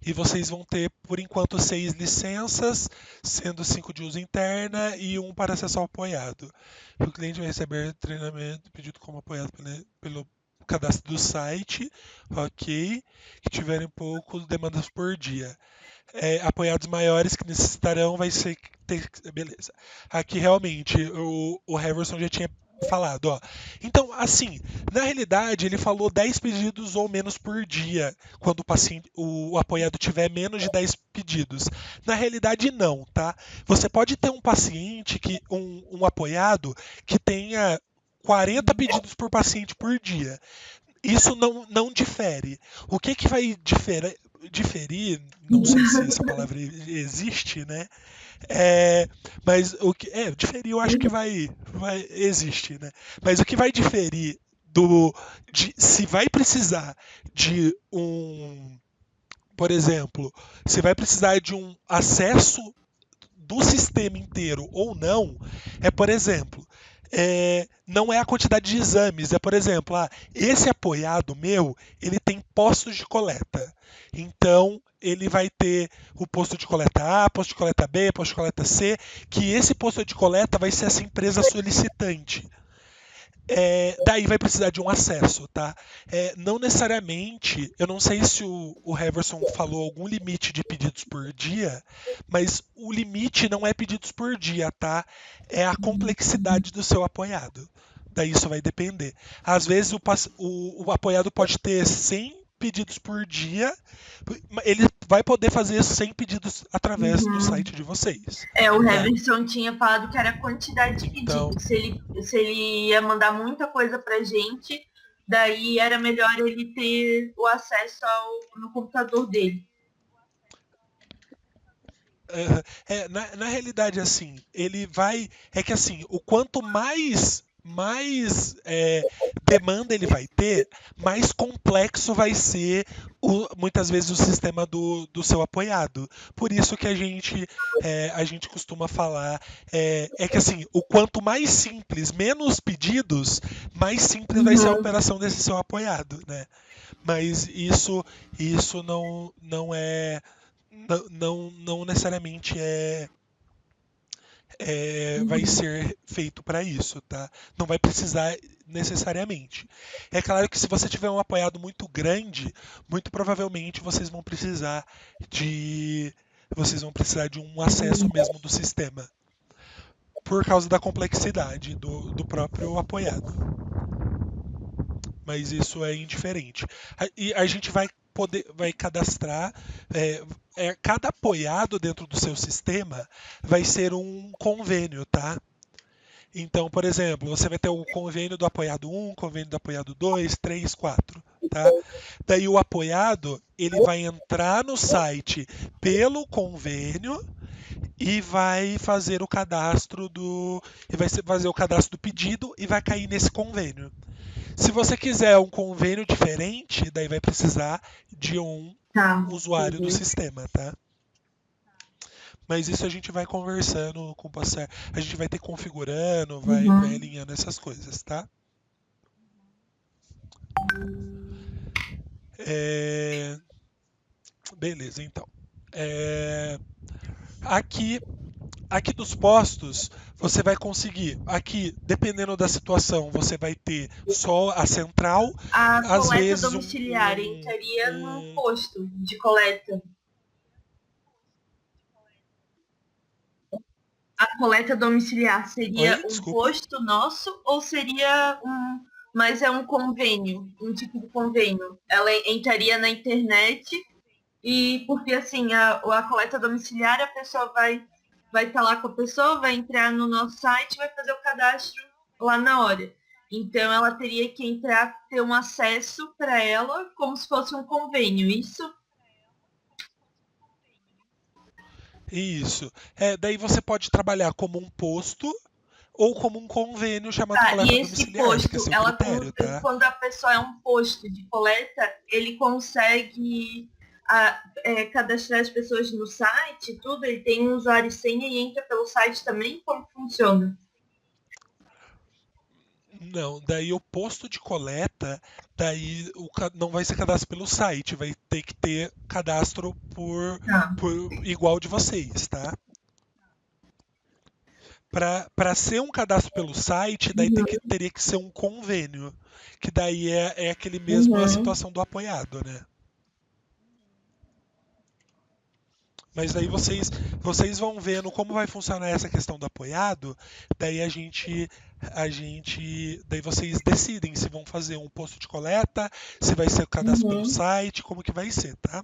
e vocês vão ter, por enquanto, 6 licenças, sendo 5 de uso interna e 1 para acesso ao apoiado. O cliente vai receber treinamento pedido como apoiado pelo cadastro do site, ok, que tiverem pouco demandas por dia. Apoiados maiores que necessitarão vai ser... Beleza. Aqui, realmente, o Heverson já tinha falado, ó. Então, assim, na realidade, ele falou 10 pedidos ou menos por dia, quando o apoiado tiver menos de 10 pedidos. Na realidade, não, tá? Você pode ter um paciente, um apoiado, que tenha 40 pedidos por paciente por dia. Isso não difere. O que vai diferir, não sei se essa palavra existe, né? Mas o que diferir, eu acho que vai existe, né? Mas o que vai diferir se vai precisar de por exemplo, se vai precisar de um acesso do sistema inteiro ou não, por exemplo, não é a quantidade de exames, é, por exemplo, esse apoiado meu, ele tem postos de coleta. Então, ele vai ter o posto de coleta A, posto de coleta B, posto de coleta C, que esse posto de coleta vai ser essa empresa solicitante. Daí vai precisar de um acesso, tá? Não necessariamente, eu não sei se o Heverson falou algum limite de pedidos por dia, mas o limite não é pedidos por dia, tá? É a complexidade do seu apoiado. Daí isso vai depender. Às vezes o apoiado pode ter 100 pedidos por dia, ele vai poder fazer 100 pedidos através do site de vocês. O Heverson tinha falado que era a quantidade de pedidos. Então, se ele ia mandar muita coisa pra gente, daí era melhor ele ter o acesso no computador dele. Na realidade, assim, ele vai. É que assim, o quanto mais demanda ele vai ter, mais complexo vai ser muitas vezes o sistema do seu apoiado. Por isso que a gente costuma falar que assim, o quanto mais simples, menos pedidos, mais simples vai ser a operação desse seu apoiado, né? Mas isso não é. Não necessariamente vai ser feito para isso, tá? Não vai precisar necessariamente. É claro que se você tiver um apoiado muito grande, muito provavelmente vocês vão precisar de um acesso mesmo do sistema, por causa da complexidade do próprio apoiado. Mas isso é indiferente. E a gente vai cadastrar. Cada apoiado dentro do seu sistema vai ser um convênio, tá? Então, por exemplo, você vai ter o convênio do apoiado 1, convênio do apoiado 2, 3, 4, tá? Daí o apoiado, ele vai entrar no site pelo convênio e vai fazer o cadastro do pedido e vai cair nesse convênio. Se você quiser um convênio diferente, daí vai precisar de um usuário do sistema, tá? Mas isso a gente vai conversando com o passar. A gente vai ter configurando, vai alinhando essas coisas, tá? Beleza, então. Aqui dos postos, você vai conseguir. Aqui, dependendo da situação, você vai ter só a central. A coleta domiciliar entraria num posto de coleta. A coleta domiciliar seria posto nosso ou seria mas é um convênio, um tipo de convênio? Ela entraria na internet e porque assim a coleta domiciliar a pessoa vai estar lá com a pessoa, vai entrar no nosso site, vai fazer o cadastro lá na hora. Então ela teria que entrar, ter um acesso para ela como se fosse um convênio, isso? Isso. Daí você pode trabalhar como um posto ou como um convênio chamado coleta domiciliar. E esse posto, quando a pessoa é um posto de coleta, ele consegue cadastrar as pessoas no site, tudo? Ele tem um usuário e senha e entra pelo site também? Como funciona? Não, daí o posto de coleta, daí não vai ser cadastro pelo site, vai ter que ter cadastro por igual de vocês, tá? Para ser um cadastro pelo site, daí teria que ser um convênio, que daí é aquele mesmo a situação do apoiado, né? Mas daí vocês vão vendo como vai funcionar essa questão do apoiado, daí daí vocês decidem se vão fazer um posto de coleta, se vai ser o cadastro pelo site, como que vai ser, tá?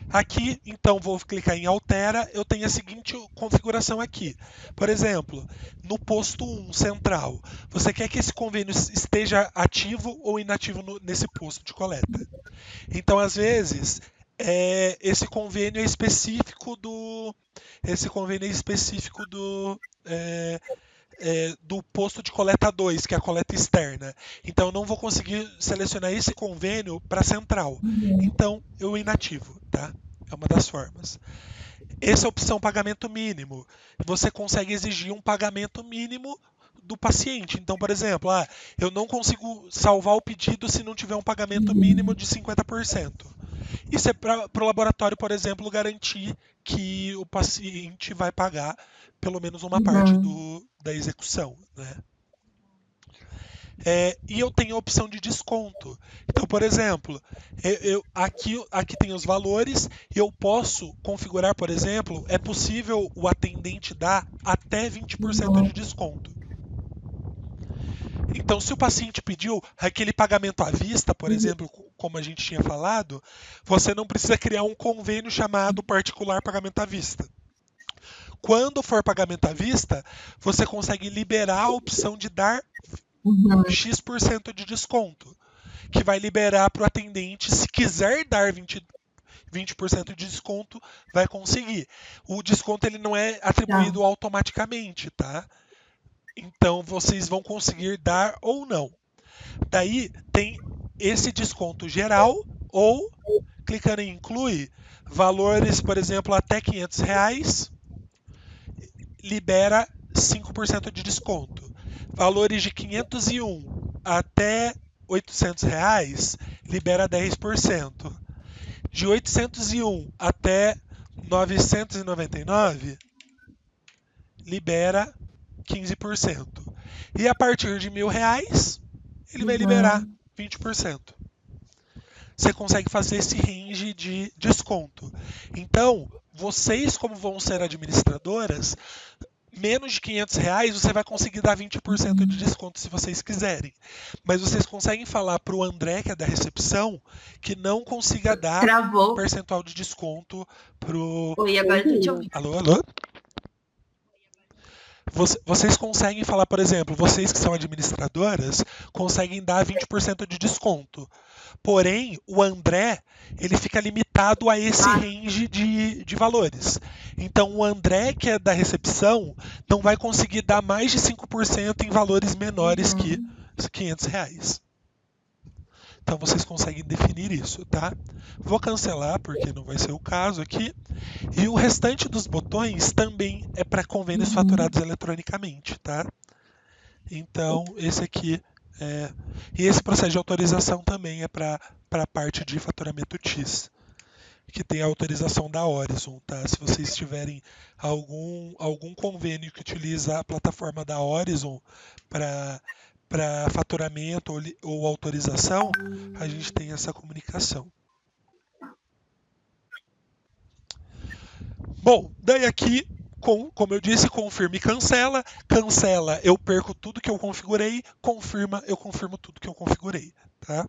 Aqui, então, vou clicar em Altera, eu tenho a seguinte configuração aqui. Por exemplo, no posto 1 central, você quer que esse convênio esteja ativo ou inativo nesse posto de coleta. Então, às vezes, esse convênio é específico do posto de coleta 2, que é a coleta externa. Então, eu não vou conseguir selecionar esse convênio para a central. Então, eu inativo, tá? É uma das formas. Essa é a opção pagamento mínimo. Você consegue exigir um pagamento mínimo do paciente. Então, por exemplo, eu não consigo salvar o pedido se não tiver um pagamento mínimo de 50%. Isso é para o laboratório, por exemplo, garantir que o paciente vai pagar pelo menos uma parte da execução, né? E eu tenho a opção de desconto. Então, por exemplo, aqui tem os valores e eu posso configurar, por exemplo, é possível o atendente dar até 20% de desconto. Então, se o paciente pediu aquele pagamento à vista, por exemplo, como a gente tinha falado, você não precisa criar um convênio chamado particular pagamento à vista. Quando for pagamento à vista, você consegue liberar a opção de dar X% de desconto, que vai liberar para o atendente, se quiser dar 20% de desconto, vai conseguir. O desconto ele não é atribuído automaticamente, tá? Então vocês vão conseguir dar ou não. Daí tem esse desconto geral ou, clicando em inclui, valores, por exemplo, até R$500, libera 5% de desconto. Valores de 501 até R$800, libera 10%. De 801 até 999, libera 15%. E a partir de R$1.000, ele vai liberar 20%. Você consegue fazer esse range de desconto. Então, vocês, como vão ser administradoras, menos de R$500 você vai conseguir dar 20% de desconto se vocês quiserem. Mas vocês conseguem falar para o André, que é da recepção, que não consiga dar Travou. percentual de desconto pro... Oi, agora eu tô te ouvindo. Alô? Vocês conseguem falar, por exemplo, vocês que são administradoras, conseguem dar 20% de desconto. Porém, o André, ele fica limitado a esse range de valores. Então, o André, que é da recepção, não vai conseguir dar mais de 5% em valores menores que R$500. Então, vocês conseguem definir isso, tá? Vou cancelar, porque não vai ser o caso aqui. E o restante dos botões também é para convênios faturados eletronicamente, tá? Então, esse aqui é... E esse processo de autorização também é para a parte de faturamento TIS, que tem a autorização da Horizon, tá? Se vocês tiverem algum convênio que utiliza a plataforma da Horizon para faturamento ou autorização, a gente tem essa comunicação. Bom, daí aqui, como eu disse, confirma e cancela. Cancela, eu perco tudo que eu configurei. Confirma, eu confirmo tudo que eu configurei, tá?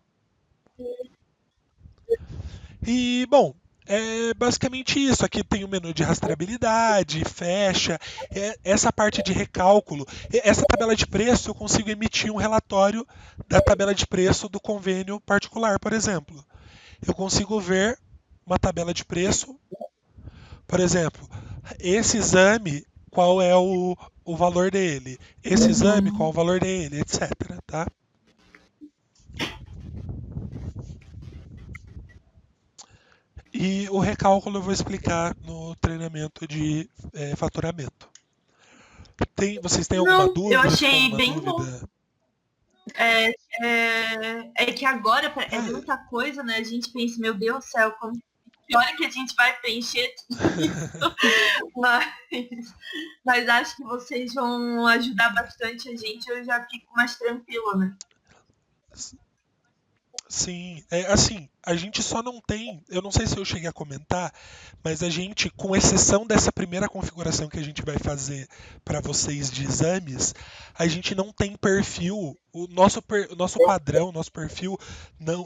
E, bom, é basicamente isso. Aqui tem o menu de rastreabilidade, fecha, essa parte de recálculo. Essa tabela de preço, eu consigo emitir um relatório da tabela de preço do convênio particular, por exemplo. Eu consigo ver uma tabela de preço, por exemplo, esse exame, qual é o valor dele? Esse exame, qual é o valor dele, etc. Tá? E o recálculo eu vou explicar no treinamento de faturamento. Vocês têm alguma dúvida? Eu achei bem dúvida? bom. É que agora é muita coisa, né? A gente pensa, meu Deus do céu, que hora que a gente vai preencher tudo isso? Mas acho que vocês vão ajudar bastante a gente, eu já fico mais tranquila, né? Sim, assim, a gente só não tem, eu não sei se eu cheguei a comentar, mas a gente, com exceção dessa primeira configuração que a gente vai fazer para vocês de exames, a gente não tem perfil, o nosso padrão, nosso perfil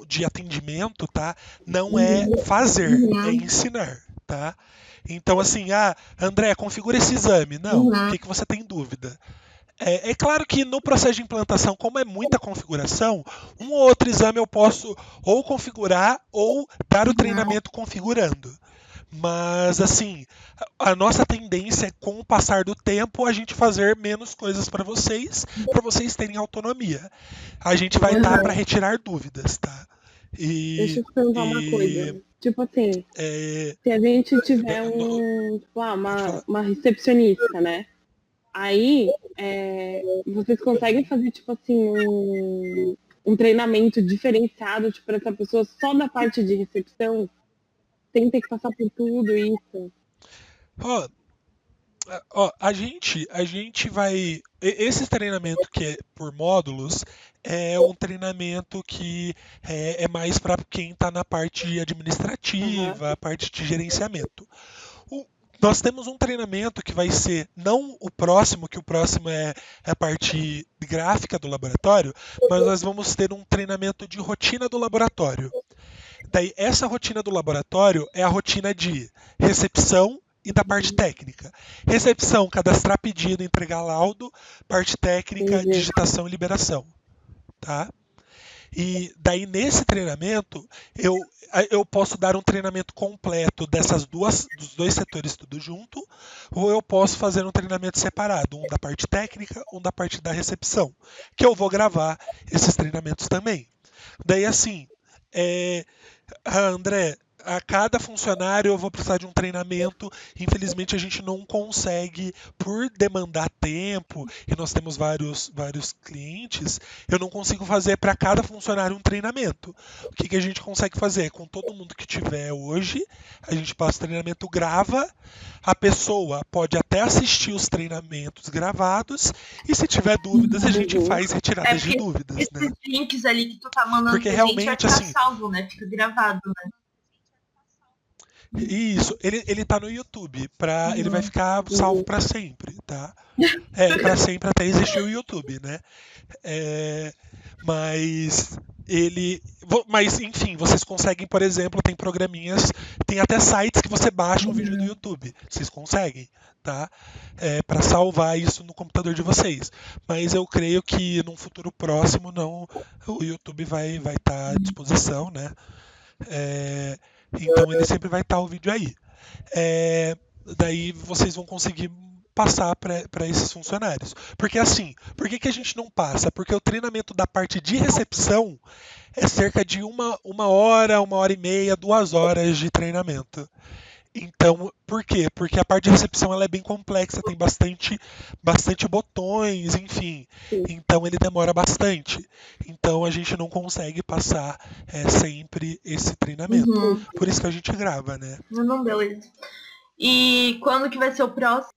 de atendimento, tá? Não é fazer, é ensinar, tá? Então, assim, André, configura esse exame. Não, o que você tem dúvida? É claro que no processo de implantação, como é muita configuração, um ou outro exame eu posso ou configurar ou dar o treinamento configurando. Mas, assim, a nossa tendência é, com o passar do tempo, a gente fazer menos coisas para vocês terem autonomia. A gente vai estar para retirar dúvidas, tá? Deixa E, eu te perguntar uma e coisa. Tipo assim, é, se a gente tiver é, no- tipo, pode falar. uma recepcionista, né? Aí, vocês conseguem fazer, tipo assim, um treinamento diferenciado, tipo, para essa pessoa só da parte de recepção, sem ter que passar por tudo isso? Ó, a gente vai. Esse treinamento que é por módulos é um treinamento que é mais para quem está na parte Aham, administrativa, a parte de gerenciamento. O- Nós temos um treinamento que vai ser não o próximo, que o próximo é a parte gráfica do laboratório, mas nós vamos ter um treinamento de rotina do laboratório. Daí, essa rotina do laboratório é a rotina de recepção e da parte técnica. Recepção, cadastrar pedido, entregar laudo. Parte técnica, entendi. digitação e liberação. Tá? E daí, nesse treinamento, eu, eu posso dar um treinamento completo dos dois setores tudo junto, ou eu posso fazer um treinamento separado, um da parte técnica, um da parte da recepção, que eu vou gravar esses treinamentos também. Daí, assim, é, André, a cada funcionário eu vou precisar de um treinamento. Infelizmente a gente não consegue, por demandar tempo, e nós temos vários clientes, eu não consigo fazer para cada funcionário um treinamento. O que a gente consegue fazer? Com todo mundo que tiver hoje, a gente passa o treinamento, grava, a pessoa pode até assistir os treinamentos gravados, e se tiver dúvidas, a gente Uhum. faz retiradas de Porque dúvidas, né? esses links ali que tu tá mandando Porque pra gente vai realmente, ficar assim, salvo, né? Fica gravado, né? isso, ele tá no YouTube, ele vai Uhum. ficar salvo para sempre, tá? Para sempre até existir o YouTube, né? É, mas mas enfim, vocês conseguem, por exemplo, tem programinhas, tem até sites que você baixa um vídeo do Uhum. YouTube, vocês conseguem, tá? Para salvar isso no computador de vocês. Mas eu creio que num futuro próximo não, o YouTube vai estar à disposição, né? É, então ele sempre vai estar o vídeo aí. É, daí vocês vão conseguir passar para esses funcionários. Porque assim, por que a gente não passa? Porque o treinamento da parte de recepção é cerca de uma hora e meia, 2 horas de treinamento. Então, por quê? Porque a parte de recepção ela é bem complexa, tem bastante botões, enfim. Sim. Então ele demora bastante. Então a gente não consegue passar sempre esse treinamento. Uhum. Por isso que a gente grava, né? Não, beleza. E quando que vai ser o próximo?